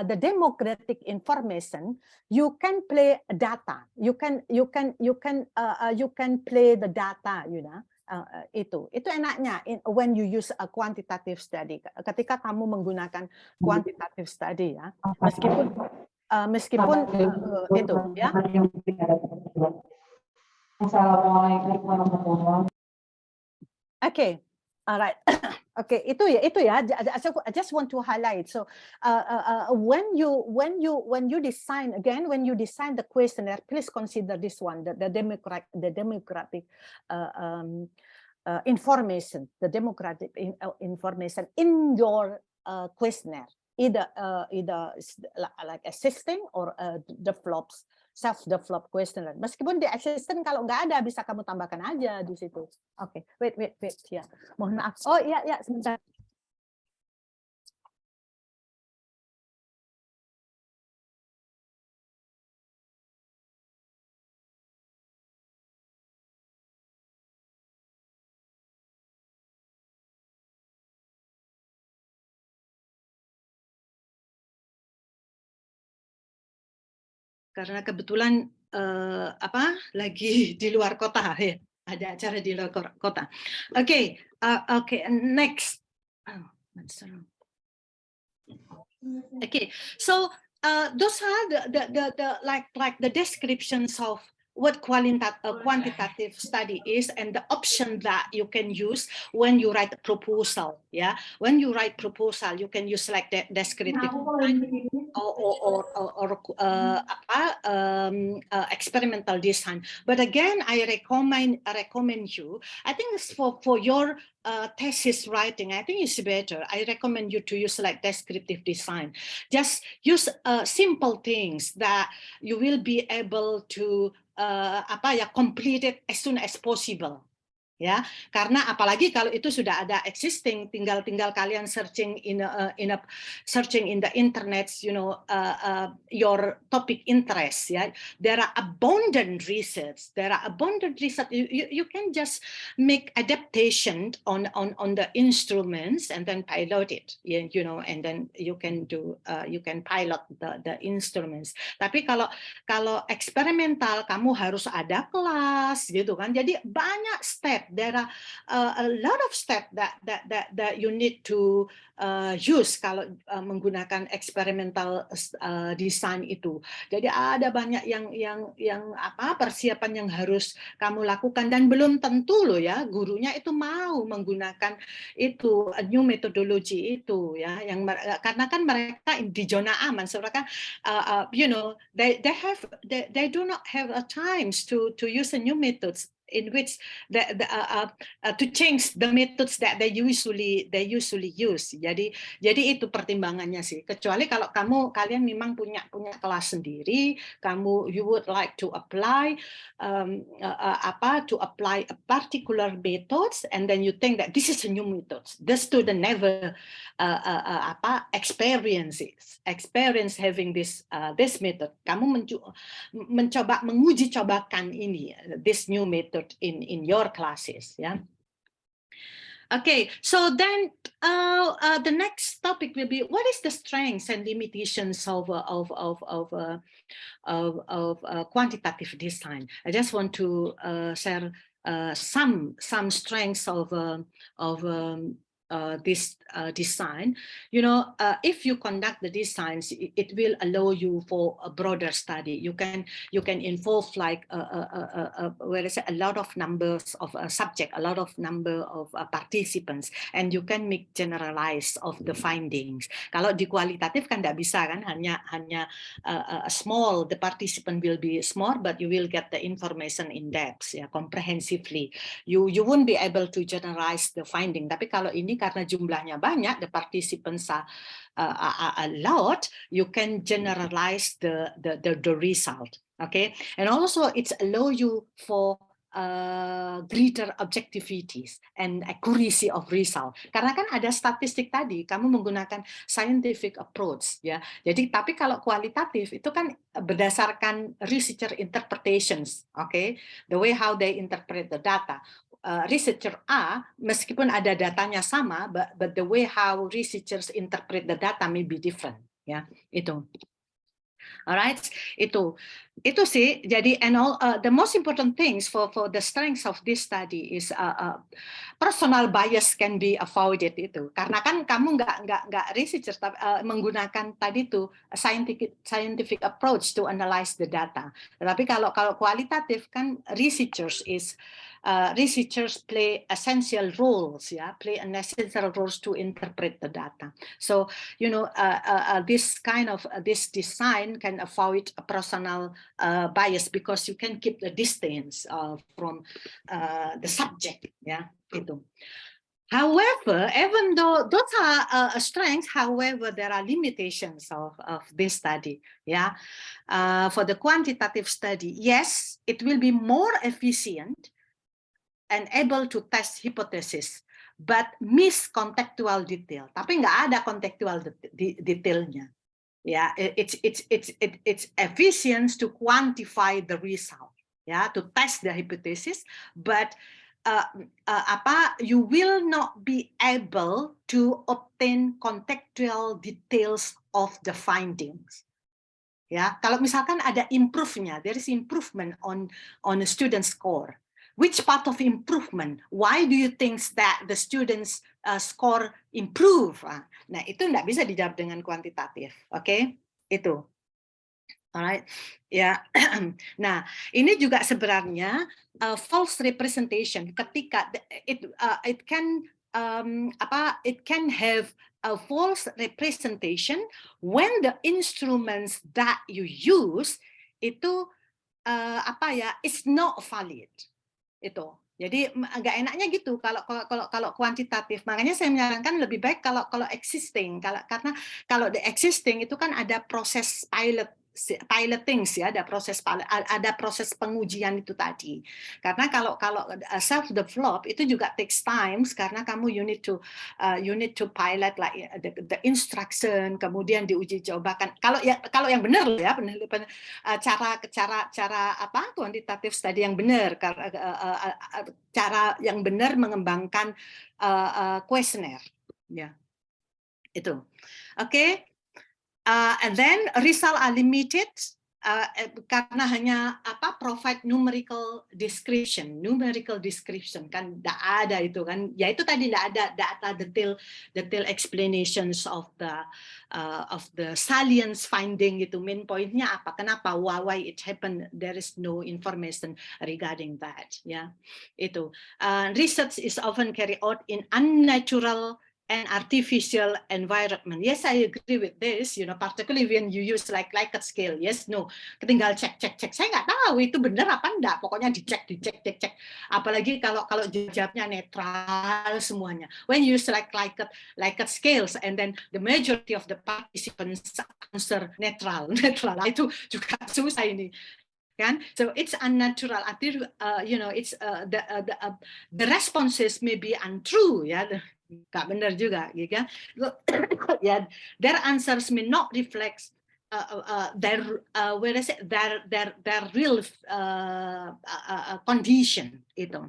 the demographic information, you can play data. You can play the data, you know. Itu enaknya when you use a quantitative study. Ketika kamu menggunakan quantitative study ya, meskipun itu ya. Assalamualaikum warahmatullahi wabarakatuh. Okay, alright. Okay, itu ya. I just want to highlight. So when you design the questionnaire, please consider this one, the demographic information, the demographic information in your questionnaire, either like existing or develops. Self-developed questionnaire. Meskipun di assistant kalau nggak ada bisa kamu tambahkan aja di situ. Oke, wait ya. Mohon maaf. Oh iya sebentar. karena kebetulan lagi di luar kota ya, ada acara di luar kota. Okay, next. Oh, that's wrong. Okay, so those are the like the descriptions of what quantitative study is and the option that you can use when you write a proposal. Yeah, when you write proposal, you can use like the descriptive or experimental design. But again, I recommend you. I think it's for your thesis writing, I think it's better. I recommend you to use like descriptive design. Just use simple things that you will be able to complete it as soon as possible. Ya, karena apalagi kalau itu sudah ada existing, tinggal kalian searching in the internet, you know, your topic interest. Ya, there are abundant research. You can just make adaptation on the instruments and then pilot it. You know, and then you can pilot the instruments. Tapi kalau eksperimental, kamu harus ada kelas, gitu kan? Jadi banyak step. There are a lot of steps that you need to use kalau menggunakan experimental design itu. Jadi ada banyak yang persiapan yang harus kamu lakukan dan belum tentu loh ya gurunya itu mau menggunakan itu new methodology itu ya karena kan mereka di zona aman sebenarnya you know they do not have a times to use a new methods in which to change the methods that they usually use. Jadi itu pertimbangannya sih. Kecuali kalau kalian memang punya kelas sendiri, you would like to apply a particular methods, and then you think that this is a new method. The student never experience having this method. Kamu mencoba menguji cobakan ini this new method in your classes, yeah. Okay, so then the next topic will be what is the strengths and limitations of quantitative design. I just want to share some strengths of this design. You know, if you conduct the designs, it will allow you for a broader study. You can involve like a lot of numbers of subject, a lot of number of participants, and you can make generalize of the findings. Kalau di kualitatif kan tidak bisa kan, hanya small, the participant will be small, but you will get the information in depth, ya, comprehensively. You won't be able to generalize the finding. Tapi kalau ini karena jumlahnya banyak, the participants are a lot, you can generalize the result. Okay, and also it's allow you for greater objectivities and accuracy of result. Karena kan ada statistik tadi, kamu menggunakan scientific approach, ya. Jadi tapi kalau kualitatif itu kan berdasarkan researcher interpretations, okay, the way how they interpret the data. Researcher A, meskipun ada datanya sama, but the way how researchers interpret the data may be different, ya, itu. Alright, itu sih. Jadi, and all the most important things for the strengths of this study is personal bias can be avoided itu. Karena kan kamu nggak researcher menggunakan tadi tuh scientific approach to analyze the data. Tetapi kalau kualitatif kan researchers play essential roles, yeah, play an essential roles to interpret the data. So, you know, this kind of this design can avoid a personal bias because you can keep the distance from the subject, yeah, itu. However, even though those are strengths, however, there are limitations of this study. Yeah, for the quantitative study, yes, it will be more efficient and able to test hypothesis, but miss contextual detail. Tapi nggak ada contextual detailnya. Yeah, it's efficient to quantify the result. Yeah, to test the hypothesis, but you will not be able to obtain contextual details of the findings. Ya, kalau misalkan ada improve-nya, there is improvement on a student score. Which part of improvement? Why do you think that the students score improve? Nah, itu nggak bisa dijawab dengan kuantitatif, oke? Itu. Alright, ya. Nah, ini juga sebenarnya false representation. Ketika it can it can have a false representation when the instruments that you use itu it's not valid. Itu. Jadi agak enaknya gitu kalau kuantitatif. Makanya saya menyarankan lebih baik kalau existing, karena kalau the existing itu kan ada proses piloting ya, ada proses pengujian itu tadi. Karena kalau self develop itu juga takes times, karena kamu you need to pilot like the instruction, kemudian diuji cobakan. Kalau yang benar ya, cara apa kuantitatif study yang benar, cara yang benar mengembangkan kuesioner, ya itu. Oke. And then result are limited karena hanya provide numerical description kan tidak ada itu kan, ya itu tadi tidak ada data detail explanations of the salience finding itu, main pointnya apa, kenapa, why it happened, there is no information regarding that, ya itu. Research is often carried out in unnatural and artificial environment. Yes, I agree with this, particularly when you use like Likert scale. Yes, no, tinggal cek. Saya nggak tahu itu benar apa enggak, pokoknya dicek. Apalagi kalau jawabnya netral semuanya. When you use like Likert scales and then the majority of the participants answer netral, itu juga susah ini. Kan? So it's unnatural. It's the responses may be untrue, ya. Nggak benar juga, gitu kan? Ya, their answers may not reflect their real condition itu.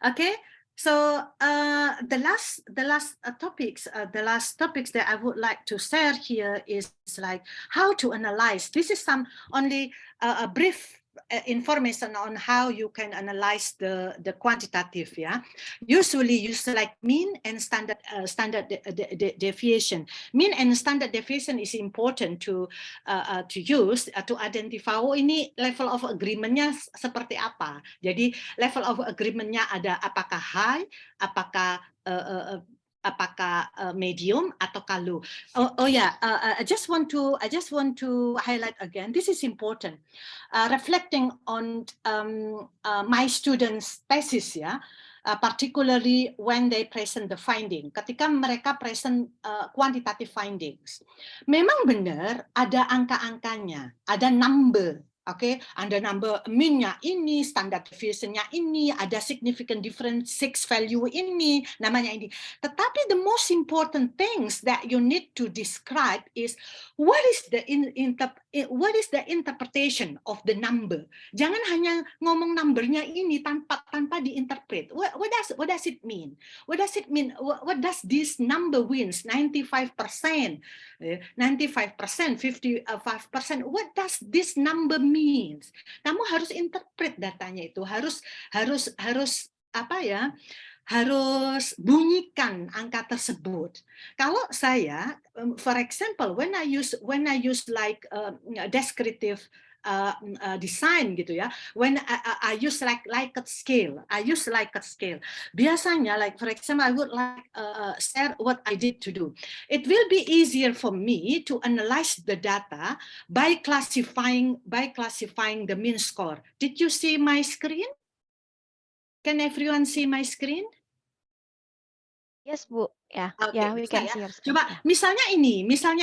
Okay. So the last topics that I would like to share here is like how to analyze. This is some only a brief information on how you can analyze the quantitative. Yeah, usually use like mean and standard deviation. Mean and standard deviation is important to use to identify ini level of agreement-nya seperti apa. Jadi level of agreement-nya ada apakah high, apakah medium atau low. I just want to highlight again. This is important. Reflecting on my students' thesis, ya, particularly when they present the finding. Ketika mereka present quantitative findings, memang benar ada angka-angkanya, ada number. Oke, ada number mean-nya ini, standard deviation-nya ini, ada significant difference 6 value ini, namanya ini. Tetapi the most important things that you need to describe is what is the interpretation of the number. Jangan hanya ngomong numbernya ini tanpa diinterpret. What does it mean? What does it mean? What does this number means? 95%, 55%. What does this number means? Kamu harus interpret datanya itu, harus apa ya? Harus bunyikan angka tersebut. Kalau saya, for example, when I use like descriptive design gitu ya, when I use like Likert scale, biasanya like for example I would like share what I did to do. It will be easier for me to analyze the data by classifying the mean score. Did you see my screen? Can everyone see my screen? Yes, Bu. Ya, Oke, ya, we bisa can ya. see your screen. Coba misalnya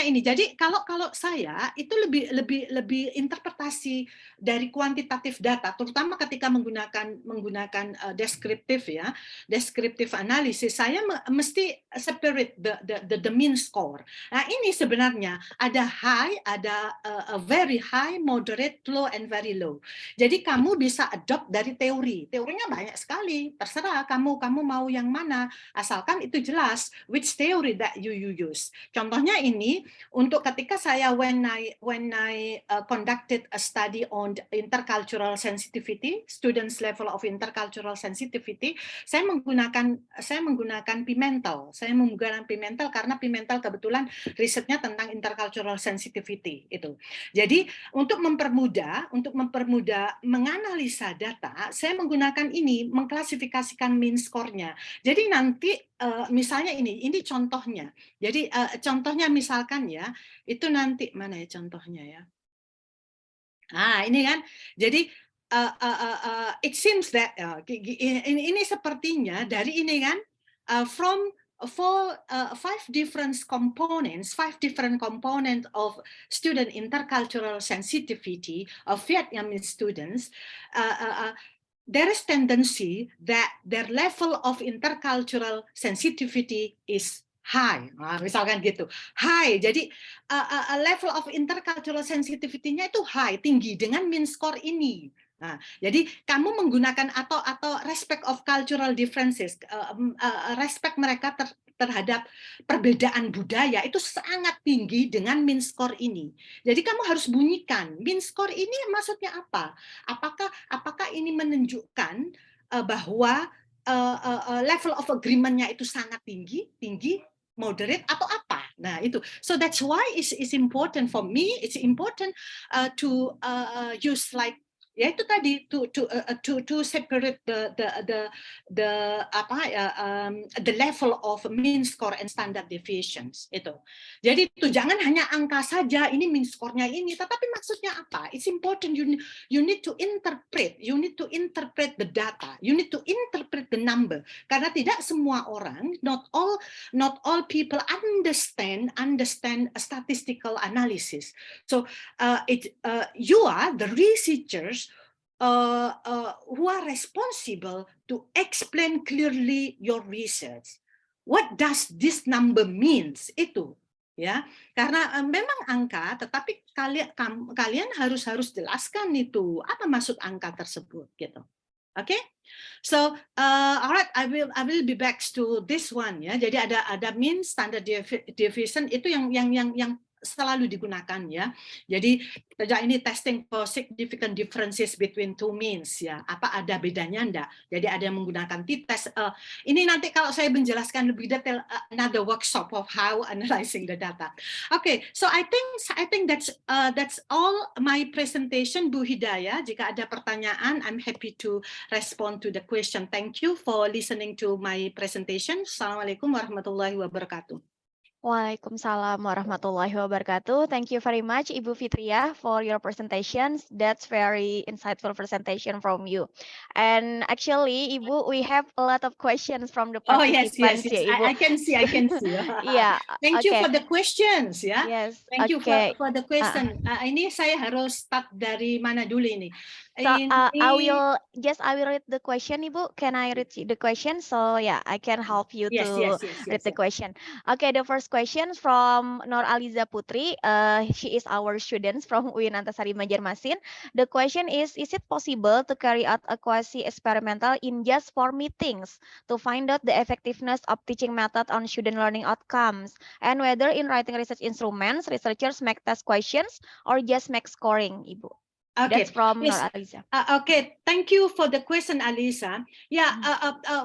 ini. Jadi kalau saya itu lebih interpretasi dari kuantitatif data, terutama ketika menggunakan deskriptif ya, deskriptif analisis, saya mesti separate the mean score. Nah, ini sebenarnya ada high, ada very high, moderate, low, and very low. Jadi kamu bisa adopt dari teori. Teorinya banyak sekali. Terserah kamu mau yang mana, asalkan itu jelas which theory that you use. Contohnya ini untuk ketika saya when I conducted a study on intercultural sensitivity, students level of intercultural sensitivity, saya menggunakan Pimentel. Saya menggunakan Pimentel karena Pimentel kebetulan risetnya tentang intercultural sensitivity itu. Jadi untuk mempermudah menganalisa data, saya menggunakan ini mengklasifikasikan mean score-nya. Jadi nanti misalnya ini contohnya. Jadi contohnya misalkan ya, itu nanti mana ya contohnya ya? Ini kan. Jadi it seems that ini sepertinya dari ini kan from five different components of student intercultural sensitivity of Vietnamese students. There is tendency that their level of intercultural sensitivity is high, misalkan gitu, high. Jadi level of intercultural sensitivity-nya itu high, tinggi dengan mean score ini. Nah, jadi kamu menggunakan atau respect of cultural differences, respect mereka terhadap perbedaan budaya itu sangat tinggi dengan mean score ini. Jadi kamu harus bunyikan mean score ini maksudnya apa? Apakah ini menunjukkan bahwa level of agreement-nya itu sangat tinggi, moderate atau apa? Nah itu. So that's why it's important for me. It's important to use like ya itu tadi to separate the level of mean score and standard deviations itu. Jadi itu jangan hanya angka saja ini mean score-nya ini, tetapi maksudnya apa? It's important you need to interpret the data, you need to interpret the number karena tidak semua orang, not all people understand a statistical analysis. So you are the researchers who are responsible to explain clearly your research. What does this number means? Itu ya, karena memang angka, tetapi kalian harus jelaskan itu apa maksud angka tersebut gitu. Oke, so alright, I will be back to this one ya. Jadi ada mean, standard deviation itu yang selalu digunakan ya. Jadi ini testing for significant differences between two means ya. Apa ada bedanya enggak? Jadi ada yang menggunakan t-test. Ini nanti kalau saya menjelaskan lebih detail another workshop of how analyzing the data. Okay, so I think that's all my presentation, Bu Hidayah. Jika ada pertanyaan, I'm happy to respond to the question. Thank you for listening to my presentation. Assalamualaikum warahmatullahi wabarakatuh. Waalaikumsalam warahmatullahi wabarakatuh. Thank you very much, Ibu Fitria, for your presentations. That's very insightful presentation from you. And actually, Ibu, we have a lot of questions from the participants. Yes. Ya, Ibu. I can see. Yeah. Thank you for the questions ya. Yes. Thank you for the question. Ini saya harus start dari mana dulu ini? So I will read the question, Ibu. Can I read the question? So yeah, I can help you to read the question. Okay, the first question from Nur Aliza Putri. She is our student from UIN Antasari Banjarmasin. The question is it possible to carry out a quasi-experimental in just 4 meetings to find out the effectiveness of teaching method on student learning outcomes, and whether in writing research instruments, researchers make test questions or just make scoring, Ibu? Okay. That's from Yes. Nur Aliza. Okay, thank you for the question, Alisa. Yeah,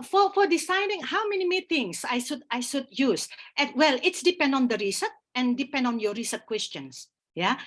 for deciding how many meetings I should use, well, it's depend on the research and depend on your research questions. Ya,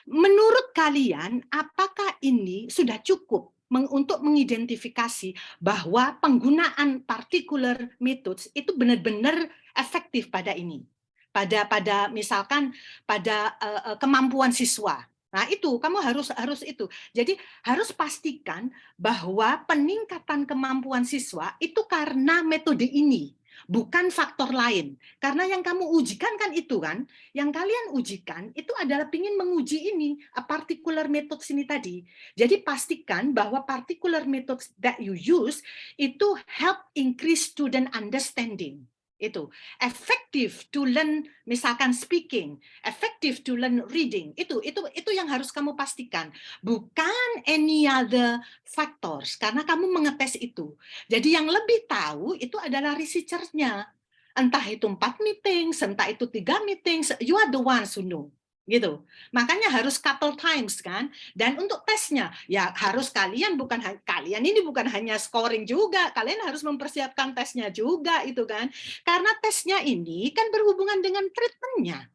menurut kalian, apakah ini sudah cukup untuk mengidentifikasi bahwa penggunaan particular methods itu benar-benar efektif pada ini, pada misalkan pada kemampuan siswa. Nah itu kamu harus itu. Jadi harus pastikan bahwa peningkatan kemampuan siswa itu karena metode ini, bukan faktor lain. Karena yang kamu ujikan kan itu kan, yang kalian ujikan itu adalah ingin menguji ini, a particular methods ini tadi. Jadi pastikan bahwa particular methods that you use itu help increase student understanding. Itu effective to learn, misalkan speaking, effective to learn reading, itu yang harus kamu pastikan, bukan any other factors, karena kamu mengetes itu. Jadi yang lebih tahu itu adalah researchernya. entah itu 4 meetings, entah itu 3 meetings, you are the ones who know. Gitu. Makanya harus couple times kan. Dan untuk tesnya ya harus kalian ini bukan hanya scoring juga, kalian harus mempersiapkan tesnya juga itu kan. Karena tesnya ini kan berhubungan dengan treatmentnya.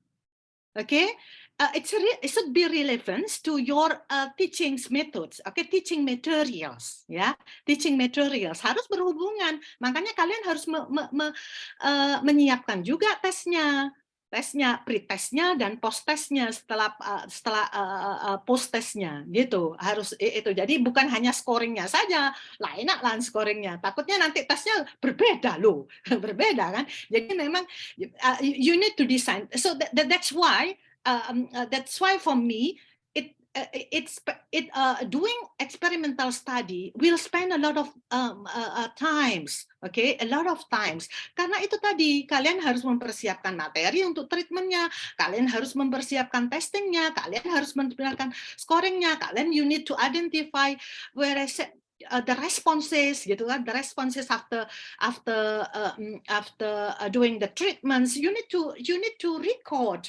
Oke. It should be relevant to your teaching methods, teaching materials, ya, teaching materials harus berhubungan. Makanya kalian harus menyiapkan juga tesnya, pre-testnya dan post-testnya setelah post-testnya, gitu. Harus itu. Jadi bukan hanya scoringnya saja, lah enak lah scoringnya. Takutnya nanti tesnya berbeda loh, berbeda kan. Jadi memang you need to design. So that's why. That's why for me, doing experimental study will spend a lot of times, a lot of times. Karena itu tadi kalian harus mempersiapkan materi untuk treatmentnya, kalian harus mempersiapkan testingnya, kalian harus mempersiapkan scoringnya, kalian you need to identify where the responses, gitu kan, the responses after doing the treatments, you need to record,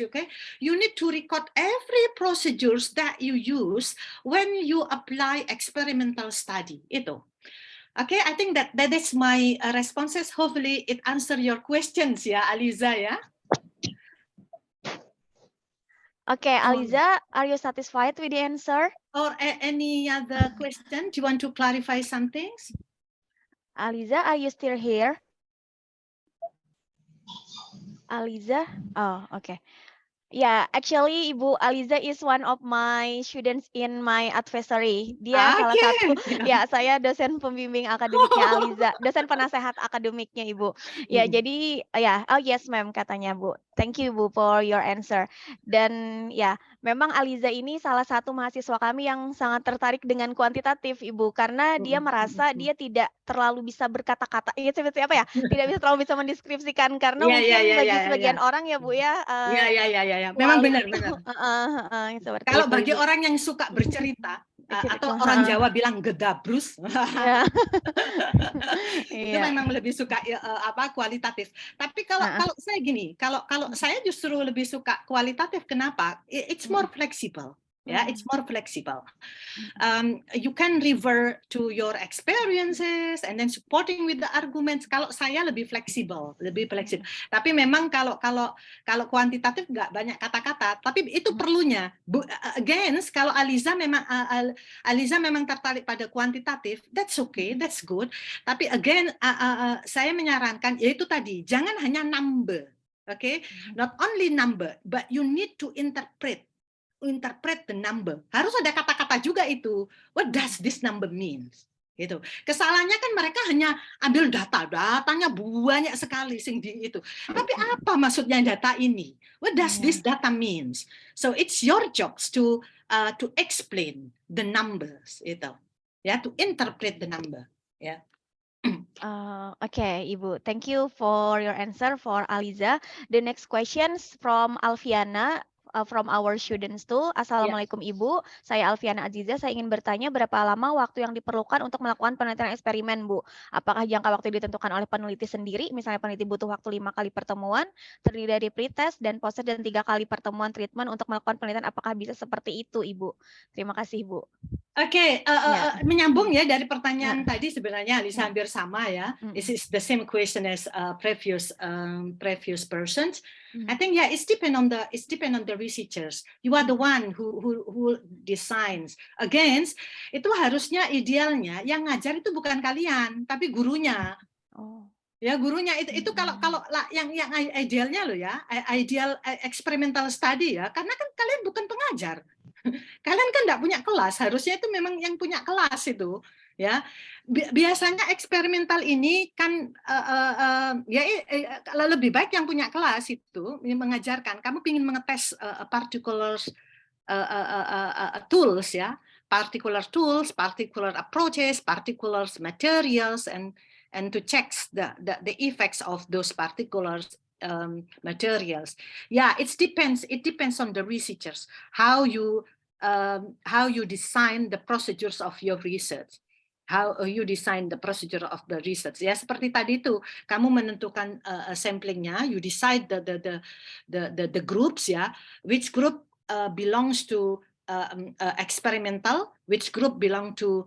you need to record every procedures that you use when you apply experimental study. Itu. Okay, I think that is my responses. Hopefully it answer your questions, ya, Aliza, ya. Okay, Aliza, are you satisfied with the answer? Or any other question? Do you want to clarify some things? Aliza, are you still here? Aliza? Oh, okay. Yeah, actually Ibu Aliza is one of my students in my advisory. Dia salah satu, ya saya dosen pembimbing akademiknya Aliza, dosen penasehat akademiknya Ibu. Ya, jadi ya, oh yes ma'am katanya Bu. Thank you Bu for your answer. Dan ya, memang Aliza ini salah satu mahasiswa kami yang sangat tertarik dengan kuantitatif Ibu, karena dia merasa dia tidak terlalu bisa berkata-kata, ya seperti apa ya, tidak bisa terlalu bisa mendeskripsikan karena mungkin bagi sebagian orang ya Bu ya. Ya. Memang benar. Kalau bagi orang yang suka bercerita, atau orang Jawa bilang gedabrus, itu memang lebih suka kualitatif. Tapi kalau saya gini, kalau saya justru lebih suka kualitatif. Kenapa? It's more flexible. Yeah, it's more flexible. You can revert to your experiences and then supporting with the arguments. Kalau saya lebih fleksibel. Tapi memang kalau kuantitatif nggak banyak kata-kata, tapi itu perlunya. Again, kalau Aliza memang tertarik pada kuantitatif, that's okay, that's good. Tapi again, saya menyarankan yaitu tadi, jangan hanya number, not only number, but you need to interpret the number. Harus ada kata-kata juga itu. What does this number means? Gitu. Kesalahannya kan mereka hanya ambil datanya banyak sekali itu. Tapi apa maksudnya data ini? What does this data means? So it's your jobs to explain the numbers itu. Ya, to interpret the number. Ya. Okay, Ibu. Thank you for your answer for Aliza. The next questions from Alfiana. From our students too. Assalamualaikum Ibu, saya Alfiana Aziza. Saya ingin bertanya berapa lama waktu yang diperlukan untuk melakukan penelitian eksperimen, Bu? Apakah jangka waktu ditentukan oleh peneliti sendiri? Misalnya peneliti butuh waktu 5 kali pertemuan, terdiri dari pretest dan posttest dan 3 kali pertemuan treatment untuk melakukan penelitian. Apakah bisa seperti itu, Ibu? Terima kasih, Bu. Oke, menyambung ya dari pertanyaan tadi sebenarnya Alisa hampir sama ya. This is the same question as previous persons. I think it's depend on the researchers. You are the one who designs. Again, itu harusnya idealnya yang ngajar itu bukan kalian, tapi gurunya. Ya, gurunya itu kalau yang idealnya loh ya, ideal experimental study ya, karena kan kalian bukan pengajar. Kalian kan nggak punya kelas, harusnya itu memang yang punya kelas itu, ya. Biasanya eksperimental ini kan lebih baik yang punya kelas itu mengajarkan. Kamu ingin mengetes particular tools ya, particular approaches, particular materials, and to check the effects of those particular materials. Yeah, it depends on the researchers how you design the procedures of your research. how you design the procedure of the research. Ya, seperti tadi itu, kamu menentukan samplingnya, you decide the groups, ya, which group belongs to experimental, which group belong to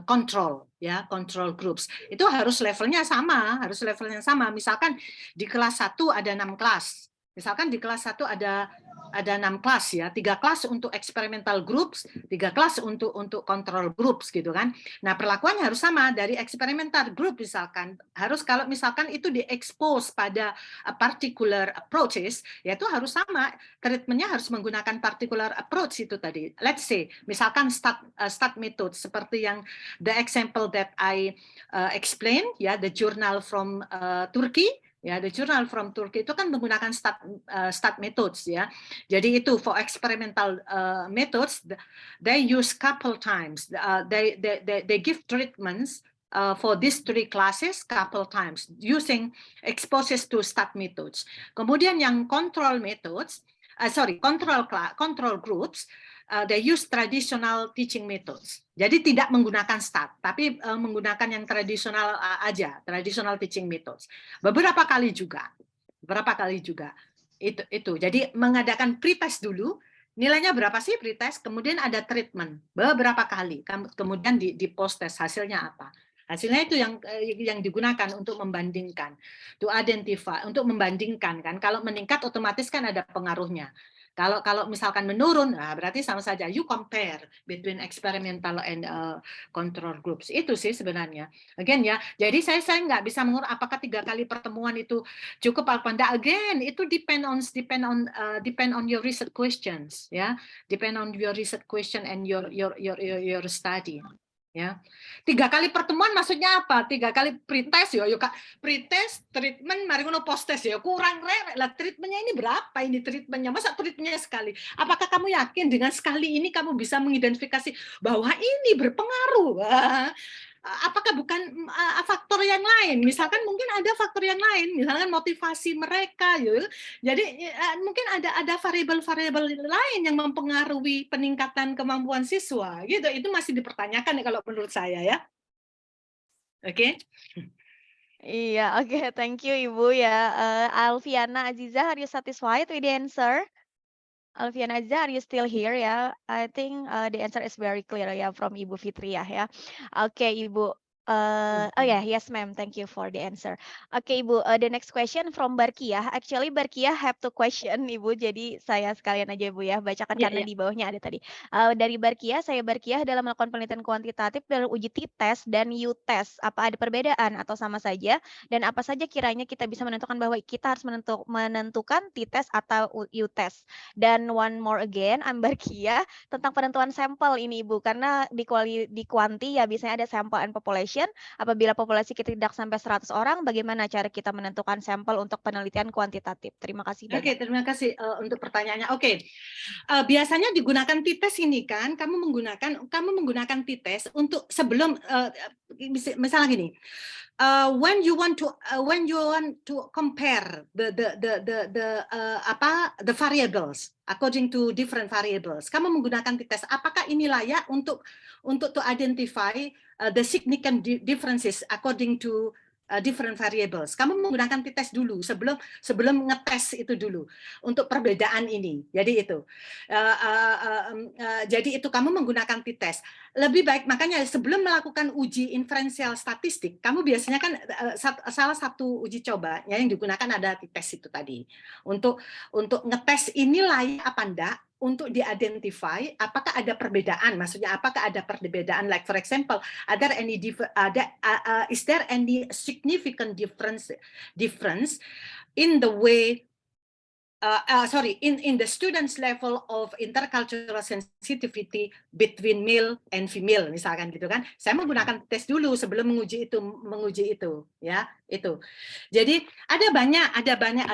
control, ya, control groups. Itu harus levelnya sama, Misalkan di kelas 1 ada 6 kelas. Misalkan di kelas 1 ada 6 kelas, ya, 3 kelas untuk experimental groups, 3 kelas untuk control groups, gitu kan. Nah, perlakuannya harus sama. Dari experimental group misalkan harus, kalau misalkan itu di-expose pada particular approaches, ya itu harus sama. Treatmentnya harus menggunakan particular approach itu tadi. Let's say misalkan start method seperti yang the example that I explain, ya, the journal from Turkey. Ya, the journal from Turkey itu kan menggunakan start methods, ya. Jadi itu for experimental methods, they use couple times. They give treatments for these 3 classes couple times using exposes to start methods. Kemudian yang control methods, control groups, they use traditional teaching methods. Jadi tidak menggunakan STAT, tapi menggunakan yang tradisional aja, traditional teaching methods. Beberapa kali juga. Itu. Jadi mengadakan pretest dulu, nilainya berapa sih pretest, kemudian ada treatment beberapa kali, kemudian di post test hasilnya apa. Hasilnya itu yang digunakan untuk membandingkan, to identify, untuk membandingkan kan. Kalau meningkat otomatis kan ada pengaruhnya. Kalau misalkan menurun, nah berarti sama saja. You compare between experimental and control groups. Itu sih sebenarnya. Again, ya. Jadi saya nggak bisa mengukur apakah 3 kali pertemuan itu cukup apa enggak. Again, itu depend on your research questions, ya. Depend on your research question and your study. Ya, 3 kali pertemuan maksudnya apa? 3 kali pretest ya, yuk Kak. Pretest, treatment, mari ngono post test ya. Kurang rek lah, treatmentnya ini berapa ini treatmentnya? Masa treatmentnya sekali? Apakah kamu yakin dengan sekali ini kamu bisa mengidentifikasi bahwa ini berpengaruh? Apakah bukan faktor yang lain? Misalkan mungkin ada faktor yang lain, misalkan motivasi mereka, ya. Jadi mungkin ada variabel-variabel lain yang mempengaruhi peningkatan kemampuan siswa, gitu. Itu masih dipertanyakan ya kalau menurut saya, ya. Oke. Iya, oke, thank you Ibu ya. Alfiana Aziza, are you satisfied with the answer? Alfiana Aziza, are you still here ya? I think the answer is very clear ya from Ibu Fitriah ya. Oke, Ibu. Oh yeah, yes ma'am, thank you for the answer. Oke Ibu, the next question from Barkiah. Actually Barkiah have to question Ibu, jadi saya sekalian aja Ibu ya, bacakan karena di bawahnya ada tadi. Dari Barkiah, saya Barkiah dalam melakukan penelitian kuantitatif dalam uji t-test dan u-test, apa ada perbedaan atau sama saja? Dan apa saja kiranya kita bisa menentukan bahwa kita harus menentukan t-test atau u-test? Dan one more again, I'm Barkiah, tentang penentuan sampel ini Ibu, karena di kuanti ya biasanya ada sampel and population. Apabila populasi kita tidak sampai 100 orang, bagaimana cara kita menentukan sampel untuk penelitian kuantitatif? Terima kasih banyak. Oke, terima kasih untuk pertanyaannya. Oke, biasanya digunakan t-test ini kan, kamu menggunakan t-test untuk sebelum misalnya gini. When you want to compare the variables according to different variables, kamu menggunakan t-test. Apakah ini layak untuk to identify the significant differences according to different variables. Kamu menggunakan t-test dulu sebelum ngetes itu dulu untuk perbedaan ini. Jadi itu. Jadi itu kamu menggunakan t-test. Lebih baik makanya sebelum melakukan uji inferensial statistik, kamu biasanya kan salah satu uji coba ya yang digunakan ada t-test itu tadi. Untuk ngetes ini layak apa enggak, untuk di-identify apakah ada perbedaan, maksudnya apakah ada perbedaan, like for example, is there any significant difference in the way in the students level of intercultural sensitivity between male and female, misalkan gitu kan. Saya menggunakan tes dulu sebelum menguji itu ya, itu. Jadi ada banyak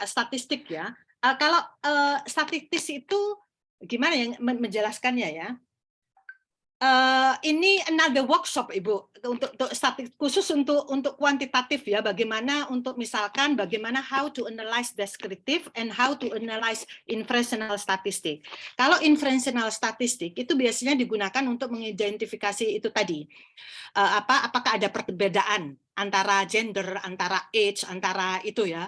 statistik ya. Kalau statistik itu gimana yang menjelaskannya ya? Ini another workshop Ibu untuk khusus untuk kuantitatif ya, bagaimana untuk misalkan bagaimana how to analyze descriptive and how to analyze inferential statistic. Kalau inferential statistic itu biasanya digunakan untuk mengidentifikasi itu tadi, apakah ada perbedaan antara gender, antara age, antara itu ya,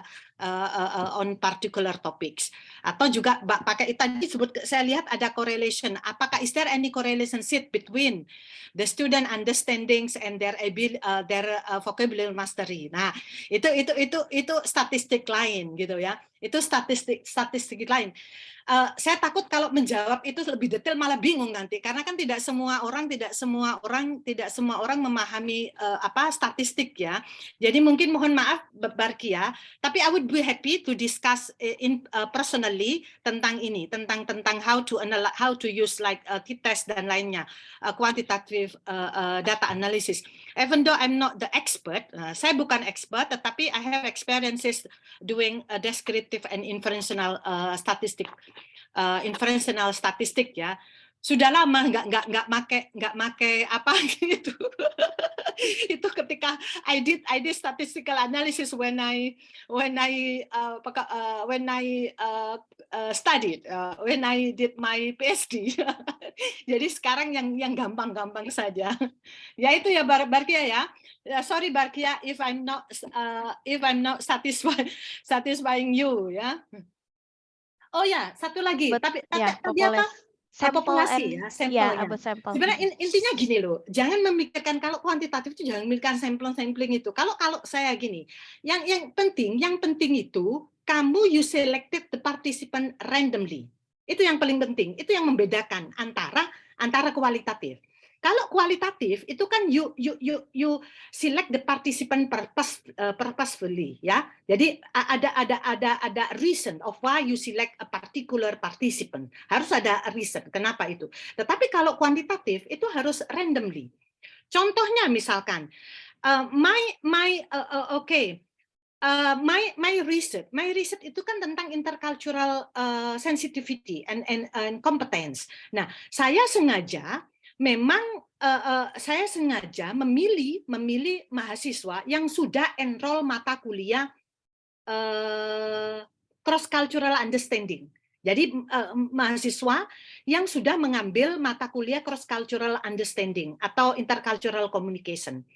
on particular topics. Atau juga pakai tadi saya lihat ada correlation. Apakah is there any correlation between the student understandings and their vocabulary mastery. Nah, itu statistik lain gitu ya. Itu statistik lain. Saya takut kalau menjawab itu lebih detail malah bingung nanti, karena kan tidak semua orang memahami statistik ya. Jadi mungkin mohon maaf Barkia, tapi I would be happy to discuss personally tentang ini, tentang how to use like t-test dan lainnya, quantitative data analysis. Even though I'm not the expert, saya bukan expert, tetapi I have experiences doing descriptive and inferential statistik ya. Sudah lama nggak make apa gitu. Itu ketika I did statistical analysis when I studied, when I did my PhD. Jadi sekarang yang gampang-gampang saja. Ya itu ya Barkia ya. Sorry Barkia if I'm not satisfying you ya. Oh ya, satu lagi. Tapi ya, tadi apa? Populasi ya, sampelnya. Sampel. Sebenarnya intinya gini loh, jangan memikirkan kalau kuantitatif itu jangan memikirkan sampling itu. Kalau saya gini, yang penting itu kamu you selected the participant randomly. Itu yang paling penting. Itu yang membedakan antara kualitatif. Kalau kualitatif itu kan you select the participant purposefully ya. Jadi ada reason of why you select a particular participant. Harus ada reason kenapa itu. Tetapi kalau kuantitatif itu harus randomly. Contohnya misalkan my research itu kan tentang intercultural sensitivity and competence. Nah, saya sengaja memilih mahasiswa yang sudah enroll mata kuliah cross cultural understanding. Jadi mahasiswa yang sudah mengambil mata kuliah cross cultural understanding atau intercultural communication.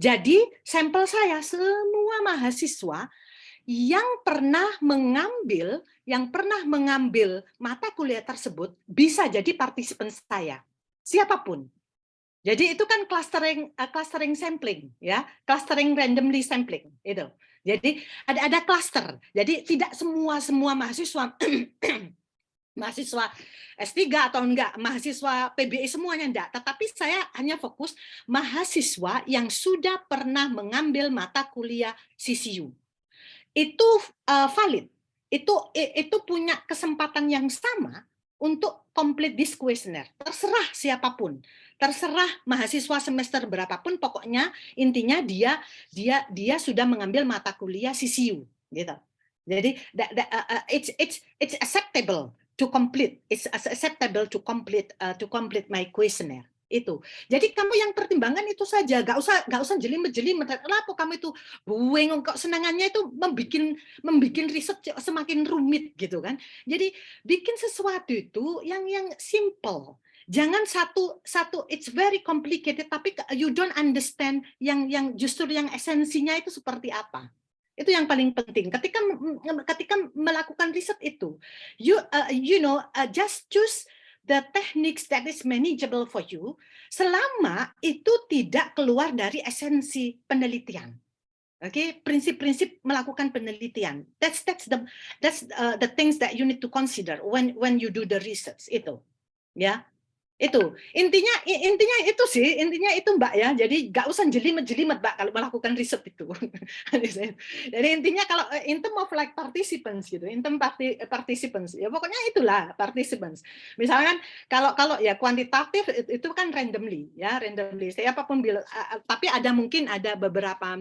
Jadi sampel saya semua mahasiswa yang pernah mengambil mata kuliah tersebut bisa jadi partisipan saya. Siapapun. Jadi itu kan clustering sampling ya, clustering randomly sampling itu. Jadi ada cluster. Jadi tidak semua mahasiswa mahasiswa S3 atau enggak, mahasiswa PBI semuanya enggak, tetapi saya hanya fokus mahasiswa yang sudah pernah mengambil mata kuliah CCU. Itu valid. Itu punya kesempatan yang sama untuk complete this questionnaire. Terserah siapapun, terserah mahasiswa semester berapapun, pokoknya intinya dia sudah mengambil mata kuliah CCU gitu. Jadi it's acceptable to complete. It's acceptable to complete my questionnaire. Itu. Jadi kamu yang pertimbangan itu saja, gak usah jelimet-jelimet. Kenapa kamu itu bueng, kok senangannya itu membikin riset semakin rumit gitu kan. Jadi bikin sesuatu itu yang simple. Jangan satu it's very complicated tapi you don't understand yang justru yang esensinya itu seperti apa. Itu yang paling penting. Ketika melakukan riset itu, just choose the techniques that is manageable for you, selama itu tidak keluar dari esensi penelitian. Oke, prinsip-prinsip melakukan penelitian. That's the things that you need to consider when you do the research itu. Ya. Itu intinya itu sih, intinya itu Mbak ya. Jadi nggak usah jelimet-jelimet Mbak kalau melakukan riset itu. Jadi intinya kalau in term of like participants gitu, in term participants ya pokoknya itulah participants. Misalkan kalau ya kuantitatif itu kan randomly ya, randomly siapapun tapi mungkin ada beberapa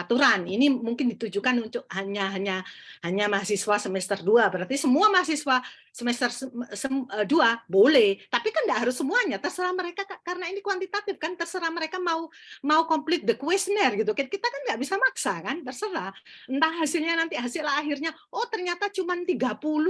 aturan. Ini mungkin ditujukan untuk hanya mahasiswa semester 2, berarti semua mahasiswa semester 2 boleh, tapi kan tidak nggak harus semuanya, terserah mereka karena ini kuantitatif kan, terserah mereka mau complete the questionnaire gitu. Kita kan nggak bisa maksa kan, terserah. Entah hasilnya nanti hasil akhirnya, oh ternyata cuma 30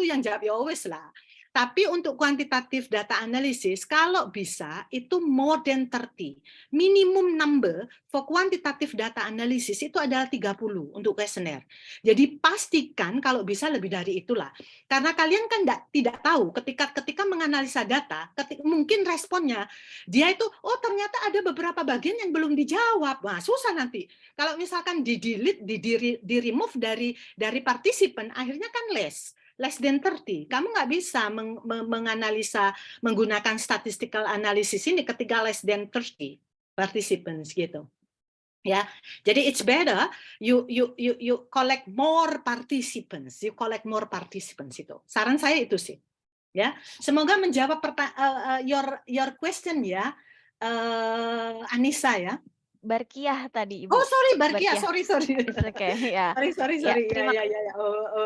yang jawab, ya wes lah. Tapi untuk kuantitatif data analisis, kalau bisa itu more than 30. Minimum number for quantitative data analysis itu adalah 30 untuk kuesioner. Jadi pastikan kalau bisa lebih dari itulah. Karena kalian kan tidak tahu ketika menganalisa data, mungkin responnya dia itu, oh ternyata ada beberapa bagian yang belum dijawab. Wah, susah nanti. Kalau misalkan di-delete, di-remove dari partisipan, akhirnya kan less than 30. Kamu nggak bisa menganalisa menggunakan statistical analysis ini ketika less than 30 participants gitu. Ya, jadi it's better you collect more participants, itu. Saran saya itu sih. Ya, semoga menjawab your question ya, Anissa ya. Barkiah tadi Ibu. Oh sorry, Barkia, Barkiah. sorry. Oke, ya. Sorry. Ya, Ya, terima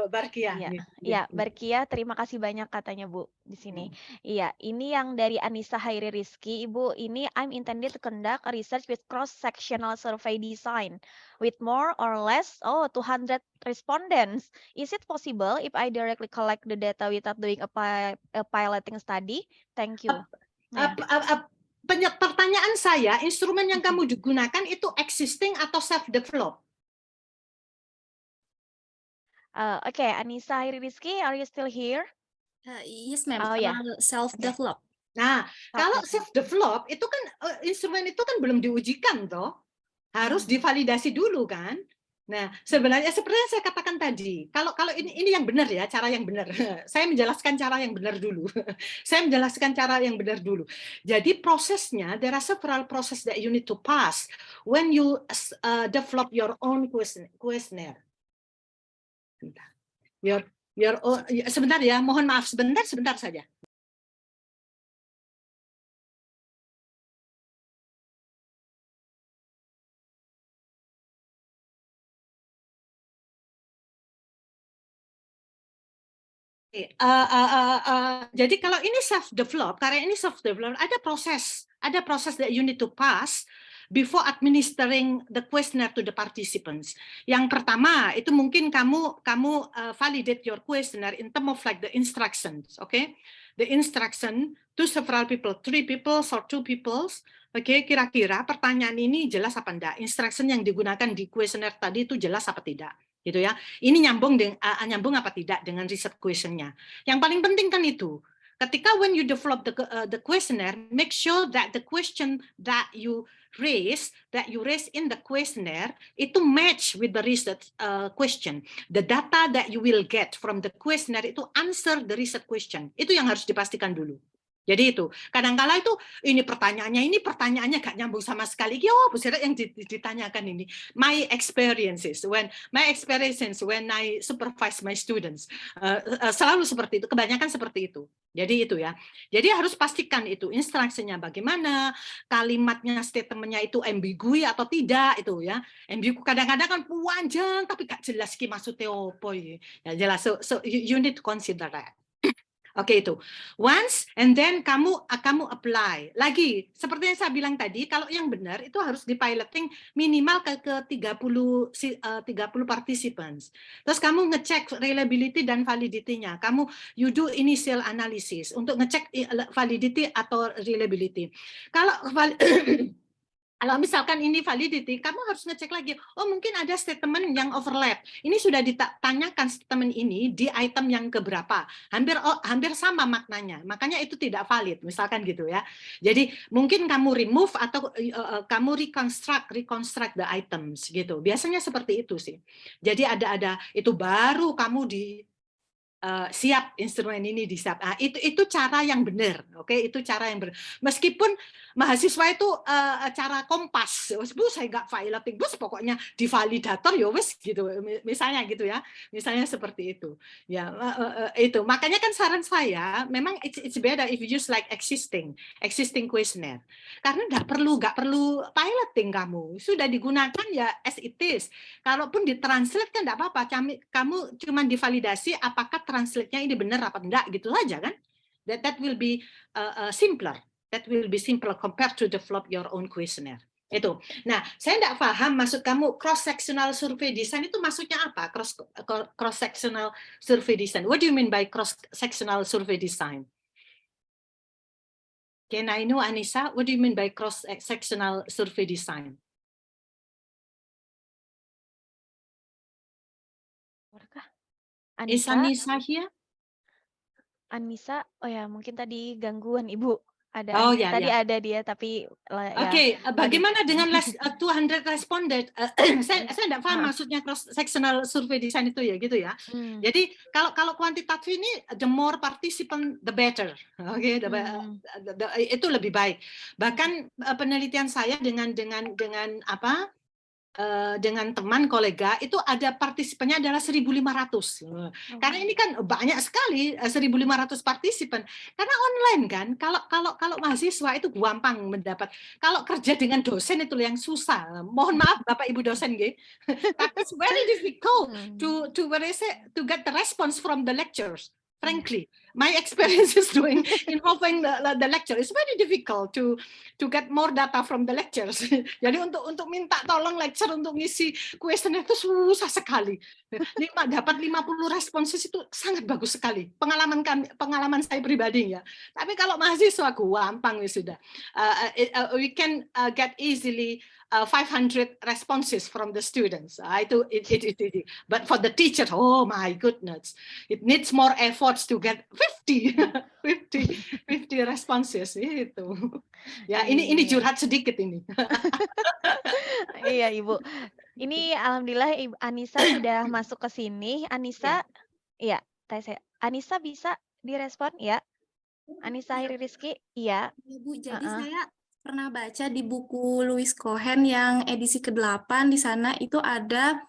Barkia. Iya, nih. iya, Barkia, terima kasih banyak katanya Bu di sini. Iya, ini yang dari Anissa Hairi Rizky, Ibu. Ini I'm intended to conduct a research with cross-sectional survey design with more or less 200 respondents. Is it possible if I directly collect the data without doing a piloting study? Thank you. Nah, Pertanyaan saya, instrumen yang kamu gunakan itu existing atau self-develop? Oke, Anissa Hairi Rizky, are you still here? Yes, ma'am. Oh ya. Self-develop. Nah, kalau self-develop itu kan instrumen itu kan belum diujikan toh. Harus divalidasi dulu kan. Nah, sebenarnya seperti yang saya katakan tadi, kalau ini yang benar ya, cara yang benar. Saya menjelaskan cara yang benar dulu. Jadi prosesnya, there are several process that you need to pass when you develop your own questionnaire. Sebentar ya, mohon maaf sebentar saja. Jadi kalau ini self-develop, karena ini self-develop, ada proses that you need to pass before administering the questionnaire to the participants. Yang pertama itu mungkin kamu validate your questionnaire in terms of like the instructions, okay? The instruction to several people, 3 people or 2 people. Oke, kira-kira pertanyaan ini jelas apa enggak? Instruction yang digunakan di questionnaire tadi itu jelas apa tidak? Gitu ya. Ini nyambung apa tidak dengan research question-nya. Yang paling penting kan itu. Ketika when you develop the questionnaire, make sure that the question that you raise in the questionnaire itu match with the research question. The data that you will get from the questionnaire itu answer the research question. Itu yang harus dipastikan dulu. Jadi itu, kadang-kala itu ini pertanyaannya gak nyambung sama sekali. Oh, buset yang ditanyakan ini. My experiences when I supervise my students selalu seperti itu, kebanyakan seperti itu. Jadi itu ya. Jadi harus pastikan itu instruksinya bagaimana, kalimatnya, statementnya itu ambigu atau tidak itu ya. Ambigu kadang-kadang kan panjang tapi gak jelas ki maksudnya apa ya. Jelas. So you need to consider that. Oke, itu. Once and then kamu apply. Lagi, seperti yang saya bilang tadi, kalau yang benar itu harus dipiloting minimal ke 30 participants. Terus kamu ngecek reliability dan validity-nya. You do initial analysis untuk ngecek validity atau reliability. Kalau misalkan ini validity, kamu harus ngecek lagi. Oh, mungkin ada statement yang overlap. Ini sudah ditanyakan statement ini di item yang keberapa. Hampir sama maknanya. Makanya itu tidak valid, misalkan gitu ya. Jadi mungkin kamu remove atau kamu reconstruct the items gitu. Biasanya seperti itu sih. Jadi ada itu baru kamu siap instrumen ini disiap. Nah, itu cara yang benar, oke? Itu cara yang benar. Meskipun mahasiswa itu cara kompas, bu saya nggak validating, bus pokoknya di validator ya wes gitu, misalnya gitu ya, misalnya seperti itu. Ya itu makanya kan saran saya, memang it's better if you use like existing questionnaire, karena nggak perlu piloting kamu, sudah digunakan ya as it is. Kalaupun ditranslate kan nggak apa-apa, kamu cuma divalidasi apakah translate-nya ini benar apa enggak gitu aja kan. That will be simpler that will be simpler compared to develop your own questionnaire. Itu. Nah, saya tidak paham maksud kamu cross-sectional survey design itu maksudnya apa? Cross-sectional survey design. What do you mean by cross-sectional survey design? Can I know, Anissa, what do you mean by cross-sectional survey design? Is Anissa, Anissa here? Anissa, oh ya mungkin tadi gangguan Ibu. Ada Oh, Anissa, ya, tadi ya. ada dia tapi ya. Oke, bagaimana dengan 200 responded? Saya tidak paham Maaf. maksudnya cross-sectional survey design itu ya, gitu ya. Hmm. Jadi kalau kuantitatif ini, the more participant, the better. Oke, itu lebih baik. Bahkan penelitian saya dengan dengan teman kolega itu ada partisipannya adalah 1.500. Karena ini kan banyak sekali 1.500 partisipan. Karena online kan, kalau mahasiswa itu gampang mendapat. Kalau kerja dengan dosen itu yang susah. Mohon maaf Bapak Ibu dosen gitu. Tapi it's very difficult to get the response from the lecturers. Frankly, my experience is involving the lecture. It's very difficult to get more data from the lectures. Jadi untuk minta tolong lecture untuk ngisi questionnaire itu susah sekali. Dapat 50 responses itu sangat bagus sekali. Pengalaman saya pribadi ya. Tapi kalau mahasiswa gampang ya sudah. We can get easily 500 responses from the students. Itu but for the teacher, oh my goodness, it needs more efforts to get 50 responses itu. Ya, ini curhat sedikit ini. Iya Ibu. Ini alhamdulillah Ibu Anissa sudah masuk ke sini. Anissa, iya, Anissa bisa direspon ya? Anissa Hiri Rizky, iya. Bu, jadi saya pernah baca di buku Louis Cohen yang edisi ke-8, di sana itu ada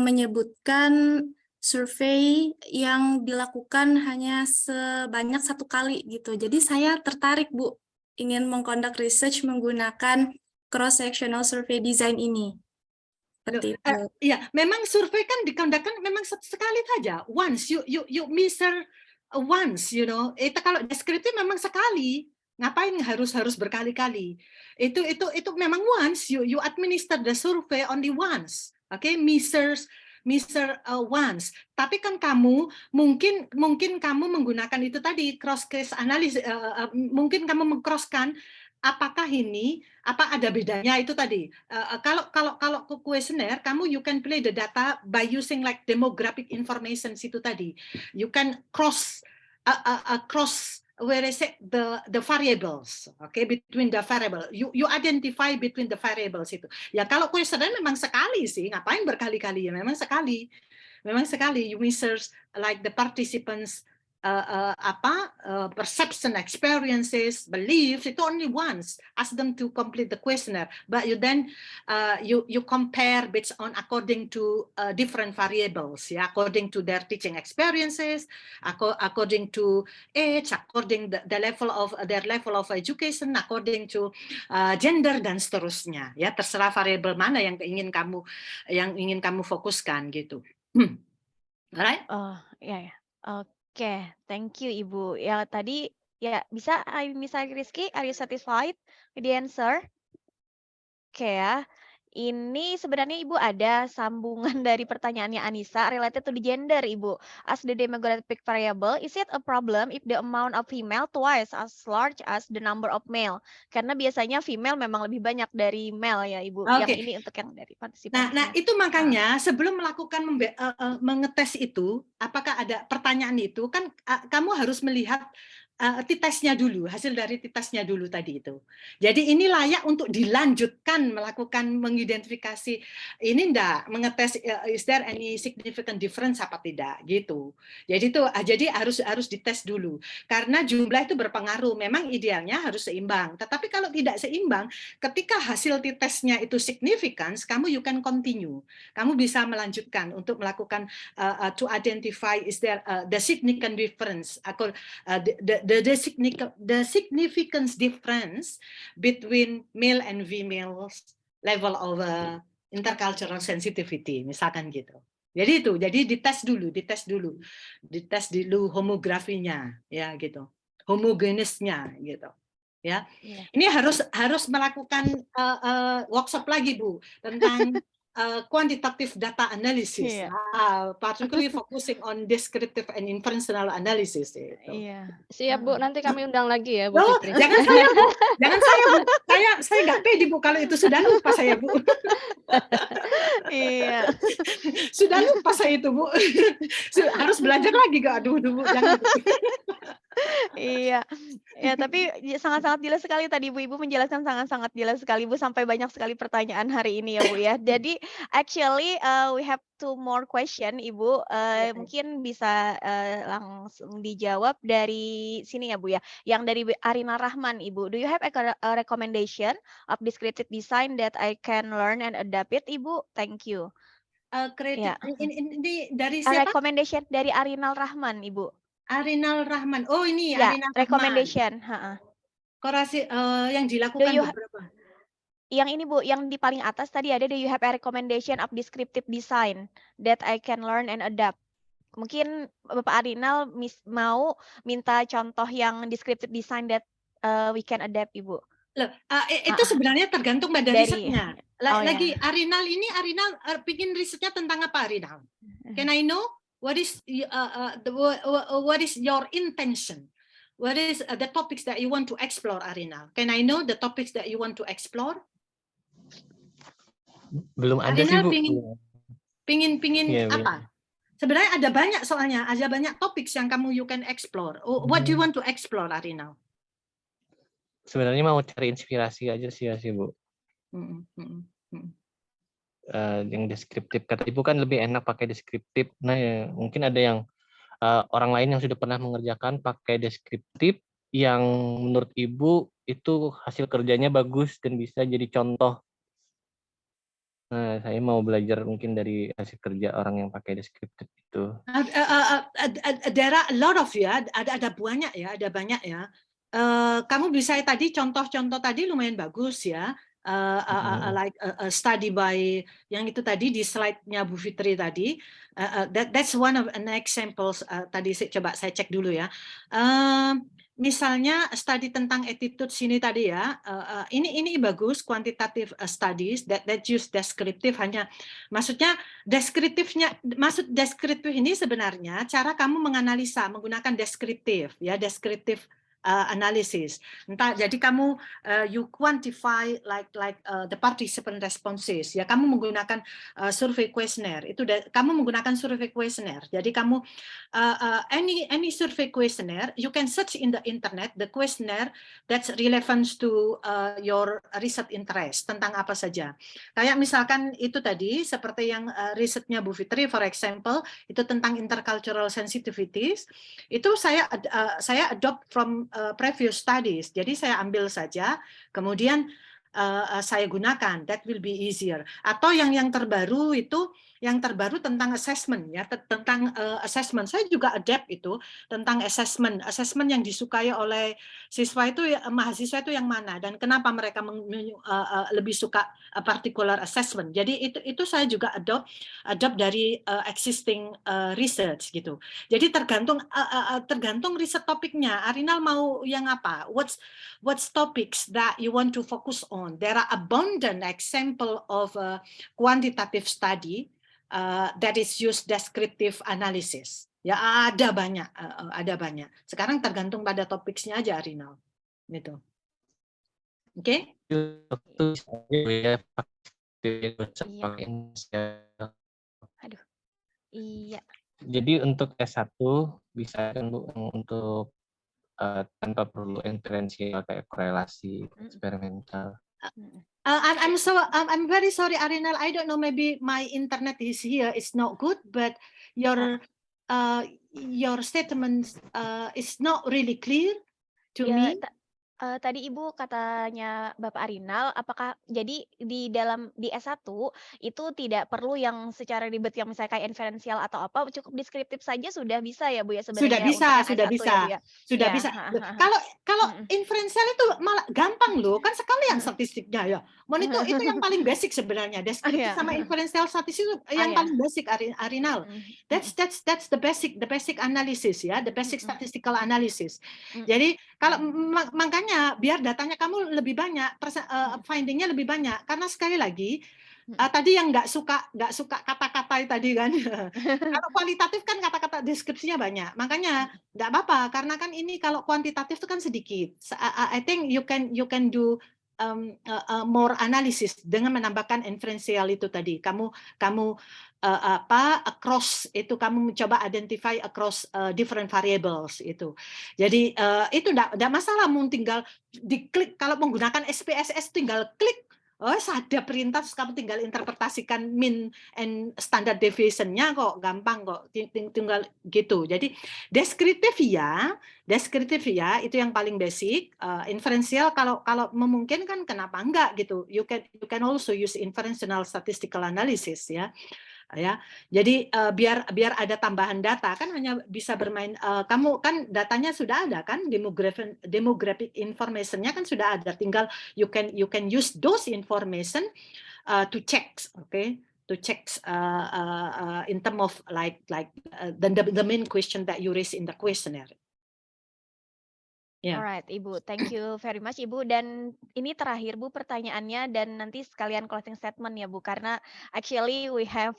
menyebutkan survei yang dilakukan hanya sebanyak 1 kali gitu. Jadi saya tertarik Bu, ingin mengconduct research menggunakan cross-sectional survey design ini. Seperti itu. Iya, memang survei kan diconductkan memang sekali saja. Once you measure once, you know. Itu kalau deskriptif memang sekali. Ngapain harus berkali-kali? Itu memang once you administer the survey only once. Okay, measure once. Tapi kan kamu mungkin kamu menggunakan itu tadi cross case analysis, mungkin kamu mengcrosskan apakah apa ada bedanya itu tadi. Kalau questionnaire kamu you can play the data by using like demographic information itu tadi. You can cross where is it the variables, okay, between the variable you identify between the variables itu ya. Kalau questionnaire memang sekali sih, ngapain berkali-kali ya, memang sekali you measure like the participants perception, experiences, beliefs, itu only once. Ask them to complete the questionnaire, but you then you compare based on according to different variables, ya, according to their teaching experiences, according to age, according the level of their level of education, according to gender dan seterusnya, ya, terserah variabel mana yang ingin kamu fokuskan gitu. Alright? Oh, ya. Oke, thank you Ibu. Ya tadi ya bisa Miss Rizky, are you satisfied with the answer? Oke ya. Ini sebenarnya Ibu ada sambungan dari pertanyaannya Anissa related to the gender Ibu. As the demographic variable, is it a problem if the amount of female twice as large as the number of male? Karena biasanya female memang lebih banyak dari male ya Ibu. Okay. Yang ini untuk yang dari partisipan. Nah itu makanya sebelum melakukan mengetes itu, apakah ada pertanyaan itu, kan kamu harus melihat titesnya dulu, hasil dari titesnya dulu tadi itu. Jadi ini layak untuk dilanjutkan melakukan mengidentifikasi ini enggak, mengetes is there any significant difference apa tidak gitu. Jadi harus dites dulu karena jumlah itu berpengaruh. Memang idealnya harus seimbang. Tetapi kalau tidak seimbang, ketika hasil titesnya itu significant, kamu you can continue. Kamu bisa melanjutkan untuk melakukan to identify is there the significant difference atau the significance difference between male and female level of intercultural sensitivity, misalkan gitu. Jadi dites dulu homografinya, ya gitu, homogenisnya gitu. ya. Iya. Ini harus melakukan workshop lagi Bu tentang quantitative data analysis, Iya. particularly focusing on descriptive and inferential analysis. Gitu. Iya. Siap Bu, nanti kami undang lagi ya Bu Oh, Fitri. jangan saya Bu, jangan saya Bu, saya nggak pede Bu kalau itu sudah lupa saya Bu, Iya. sudah lupa saya itu Bu, harus belajar lagi gak? Aduh Bu, jangan Bu. Iya, ya tapi sangat-sangat jelas sekali tadi Ibu menjelaskan sangat-sangat jelas sekali Bu sampai banyak sekali pertanyaan hari ini ya Bu ya. Jadi actually we have two more question Ibu, mungkin bisa langsung dijawab dari sini ya Bu ya. Yang dari Arina Rahman Ibu, do you have a recommendation of descriptive design that I can learn and adapt it Ibu? Thank you. Kreatif Ya. ini dari A siapa? recommendation dari Arinal Rahman Ibu. Arinal Rahman. Oh ini Ya, Arinal Rahman. recommendation. Heeh. Korasi yang Do dilakukan you beberapa. Yang ini Bu, yang di paling atas tadi ada do you have a recommendation of descriptive design that I can learn and adapt. Mungkin Bapak Arinal mau minta contoh yang descriptive design that we can adapt Ibu. Loh, itu sebenarnya tergantung pada Dari- risetnya. Oh, Lagi Arinal ini bikin risetnya tentang apa Arinal? Can I know what is what is your intention? What is the topics that you want to explore Arinal? Can I know the topics that you want to explore? Belum ada sih Arinal Bu. pingin Iya, apa? Sebenarnya ada banyak soalnya, ada banyak topics yang you can explore. What do you want to explore Arinal? Sebenarnya mau cari inspirasi aja sih Bu. Yang deskriptif, kata Ibu kan lebih enak pakai deskriptif. Nah ya, mungkin ada yang orang lain yang sudah pernah mengerjakan pakai deskriptif yang menurut Ibu itu hasil kerjanya bagus dan bisa jadi contoh. Nah, saya mau belajar mungkin dari hasil kerja orang yang pakai deskriptif itu. There are a lot of ada banyak ya, ada banyak ya. Kamu bisa tadi contoh-contoh tadi lumayan bagus ya. Like a study by yang itu tadi di slide-nya Bu Fitri tadi. That's one of an examples. Tadi coba saya cek dulu ya. Misalnya studi tentang attitude sini tadi ya. Ini bagus quantitative studies that use deskriptif hanya. Maksudnya deskriptifnya, maksud deskriptif ini sebenarnya cara kamu menganalisa menggunakan deskriptif ya, deskriptif analysis. Entah jadi kamu you quantify like the participant responses ya, kamu menggunakan survei questionnaire itu kamu menggunakan survei questionnaire. Jadi kamu any survey questionnaire you can search in the internet the questionnaire that's relevant to your research interest tentang apa saja. Kayak misalkan itu tadi seperti yang risetnya Bu Fitri for example itu tentang intercultural sensitivities itu saya adopt from previous studies. Jadi saya ambil saja, kemudian saya gunakan. That will be easier. Atau yang terbaru itu, yang terbaru tentang assessment ya, tentang assessment. Saya juga adapt itu tentang assessment yang disukai oleh siswa itu mahasiswa itu yang mana dan kenapa mereka lebih suka particular assessment. Jadi itu saya juga adopt dari existing research gitu. Jadi tergantung riset topiknya. Arinal mau yang apa? What's topics that you want to focus on? There are abundant example of quantitative study that is use descriptive analysis. Ya ada banyak. Sekarang tergantung pada topiknya aja Arinal. Gitu. Oke? Aduh. Iya. Jadi untuk S1 bisa kan Bu untuk tanpa perlu inferensial kayak korelasi eksperimental. I'm very sorry Arinal, I don't know, maybe my internet is here is not good, but your statement is not really clear to me. Tadi Ibu katanya Bapak Arinal, apakah jadi di S1 itu tidak perlu yang secara ribet yang misalnya kayak inferensial atau apa, cukup deskriptif saja sudah bisa ya Bu ya sebenarnya? Sudah bisa. Kalau inferensial itu malah gampang loh, kan sekali yang statistiknya ya. Itu yang paling basic sebenarnya, deskriptif sama inferensial statistik itu yang paling basic Arinal. That's the basic analysis ya, the basic statistical analysis. Jadi Kalau makanya biar datanya kamu lebih banyak, findingnya lebih banyak. Karena sekali lagi tadi yang nggak suka kata-kata tadi kan. Kalau kualitatif kan kata-kata deskripsinya banyak. Makanya nggak apa-apa karena kan ini kalau kuantitatif itu kan sedikit. I think you can do more analysis dengan menambahkan inferential itu tadi. Kamu across itu kamu mencoba identify across different variables itu. Jadi itu enggak masalah, mau tinggal diklik. Kalau menggunakan SPSS tinggal klik, ada perintah terus kamu tinggal interpretasikan mean and standard deviation-nya kok, gampang kok, tinggal gitu. Jadi deskriptif ya itu yang paling basic. Inferential kalau memungkinkan kenapa enggak gitu. You can also use inferential statistical analysis ya. Jadi biar ada tambahan data kan hanya bisa bermain. Kamu kan datanya sudah ada kan, demographic information-nya kan sudah ada, tinggal you can use those information to check, okay, to check in term of like the main question that you raise in the questionnaire. Yeah. Alright, Ibu. Thank you very much, Ibu. Dan ini terakhir, Bu, pertanyaannya dan nanti sekalian closing statement ya, Bu. Karena actually we have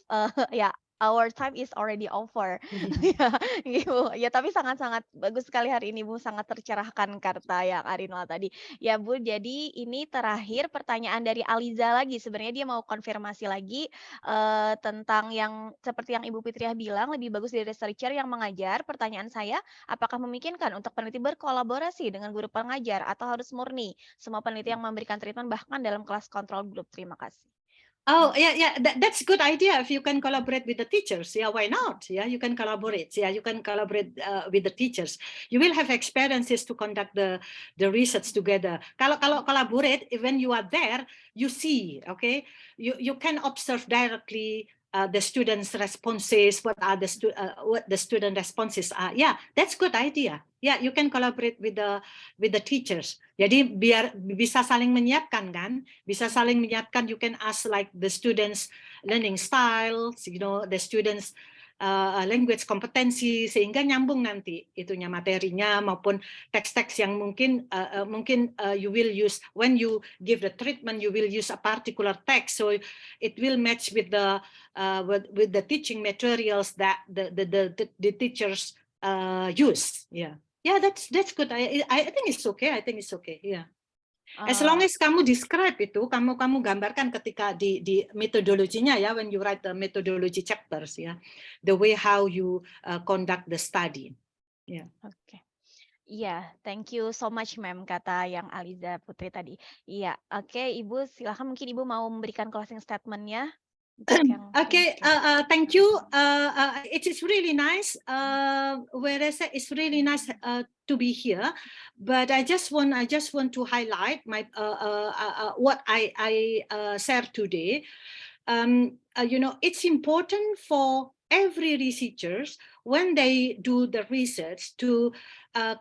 ya our time is already over. Ya, Ibu. Ya, tapi sangat-sangat bagus sekali hari ini, Bu. Sangat tercerahkan kata yang Arinal tadi. Ya, Bu. Jadi ini terakhir pertanyaan dari Aliza lagi. Sebenarnya dia mau konfirmasi lagi tentang yang seperti yang Ibu Fitriah bilang, lebih bagus dari researcher yang mengajar. Pertanyaan saya, apakah memungkinkan untuk peneliti berkolaborasi dengan guru pengajar atau harus murni semua peneliti yang memberikan treatment bahkan dalam kelas kontrol grup? Terima kasih. Oh yeah, that's a good idea. If you can collaborate with the teachers, yeah, why not? Yeah, you can collaborate. Yeah, you can collaborate with the teachers. You will have experiences to conduct the research together. Kalau collaborate, when you are there, you see, okay, you can observe directly the students' responses. What the student responses are? Yeah, that's good idea. Yeah, you can collaborate with the teachers. Jadi biar bisa saling menyiapkan kan, bisa saling menyiapkan. You can ask like the students' learning styles, the students' language kompetensi, sehingga nyambung nanti itunya materinya maupun teks-teks yang mungkin you will use when you give the treatment, you will use a particular text, so it will match with the teaching materials that the teachers use. Yeah, that's good. I think it's okay. Yeah. As long as kamu describe itu, kamu gambarkan ketika di metodologinya ya, when you write the methodology chapters ya, the way how you conduct the study. Yeah. Oke. Iya, thank you so much, Ma'am, kata yang Aliza Putri tadi. Iya, oke, Ibu, silakan mungkin Ibu mau memberikan closing statement-nya. Okay, thank you. It is really nice. Whereas it's really nice to be here, but I just want to highlight my what I shared today. It's important for every researchers when they do the research to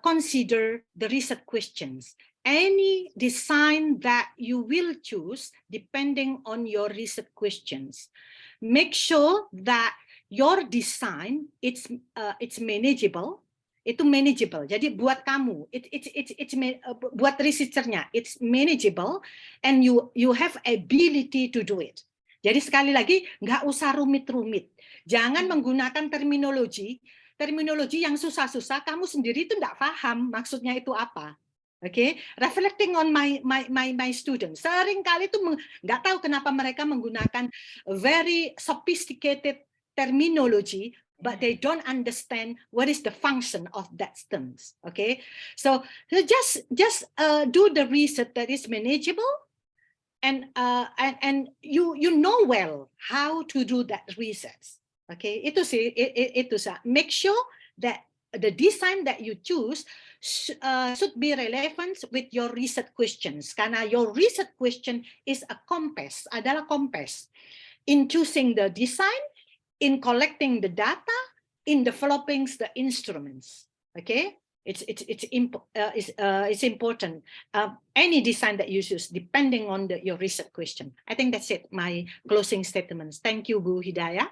consider the research questions. Any design that you will choose depending on your research questions. Make sure that your design it's manageable. Itu manageable. Jadi buat kamu, buat researchernya, it's manageable and you have ability to do it. Jadi sekali lagi nggak usah rumit-rumit. Jangan menggunakan terminologi yang susah-susah. Kamu sendiri itu nggak paham maksudnya itu apa. Okay, reflecting on my students, sering kali itu nggak tahu kenapa mereka menggunakan very sophisticated terminology, but they don't understand what is the function of that terms. Okay, so just do the research that is manageable, and you know well how to do that research. Okay, itu sih. Make sure that the design that you choose should be relevant with your research questions. Karena your research question is adalah compass in choosing the design, in collecting the data, in developing the instruments. Okay, it's important. Any design that you choose depending on your research question. I think that's it. My closing statements. Thank you, Bu Hidayah.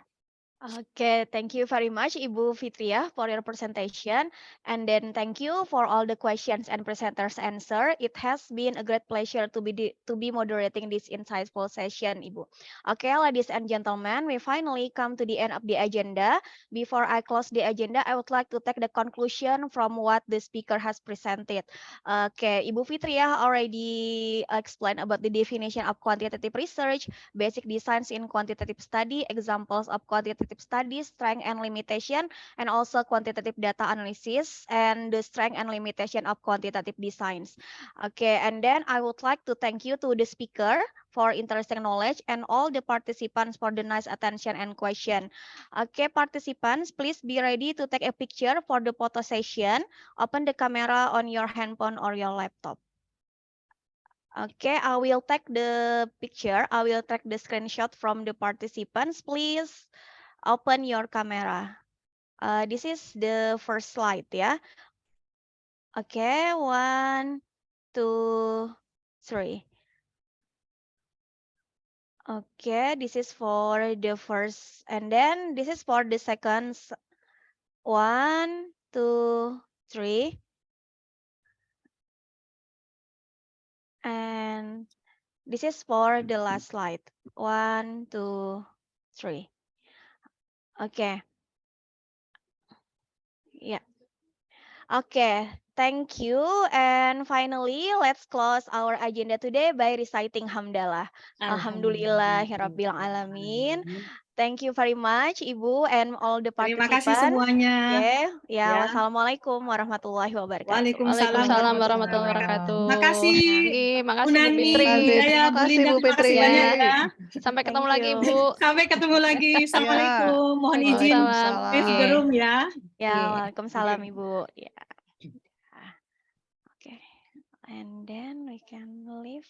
Okay, thank you very much, Ibu Fitria, for your presentation. And then thank you for all the questions and presenters' answer. It has been a great pleasure to be moderating this insightful session, Ibu. Okay, ladies and gentlemen, we finally come to the end of the agenda. Before I close the agenda, I would like to take the conclusion from what the speaker has presented. Okay, Ibu Fitria already explained about the definition of quantitative research, basic designs in quantitative study, examples of quantitative studies, strength and limitation, and also quantitative data analysis, and the strength and limitation of quantitative designs. Okay, and then I would like to thank you to the speaker for interesting knowledge and all the participants for the nice attention and question. Okay, participants, please be ready to take a picture for the photo session. Open the camera on your handphone or your laptop. Okay, I will take the picture. I will take the screenshot from the participants. Please open your camera. This is the first slide, yeah. Okay, 1, 2, 3. Okay, this is for the first, and then this is for the second. 1, 2, 3. And this is for the last slide. 1, 2, 3. Okay. Yeah. Okay. Thank you. And finally, let's close our agenda today by reciting hamdalah. Alhamdulillahirabbil alamin. Thank you very much, Ibu and all the Terima kasih participants. semuanya. Okay. Ya, Ya. wassalamualaikum warahmatullahi wabarakatuh. Waalaikumsalam Waalaikumsalam warahmatullahi warahmatullahi wabarakatuh. Makasih. Makasih Bu Bu Nani, Fitri. Hidayah, Bu Makasih, Linda, Bu terima kasih Fitri. banyak ya. Sampai ketemu Thank lagi, you. Bu. Sampai ketemu lagi. Assalamualaikum. Mohon izin Waalaikumsalam. leave the room ya. Ya, Oke. waalaikumsalam Ibu. Ya. Okay. And then we can leave.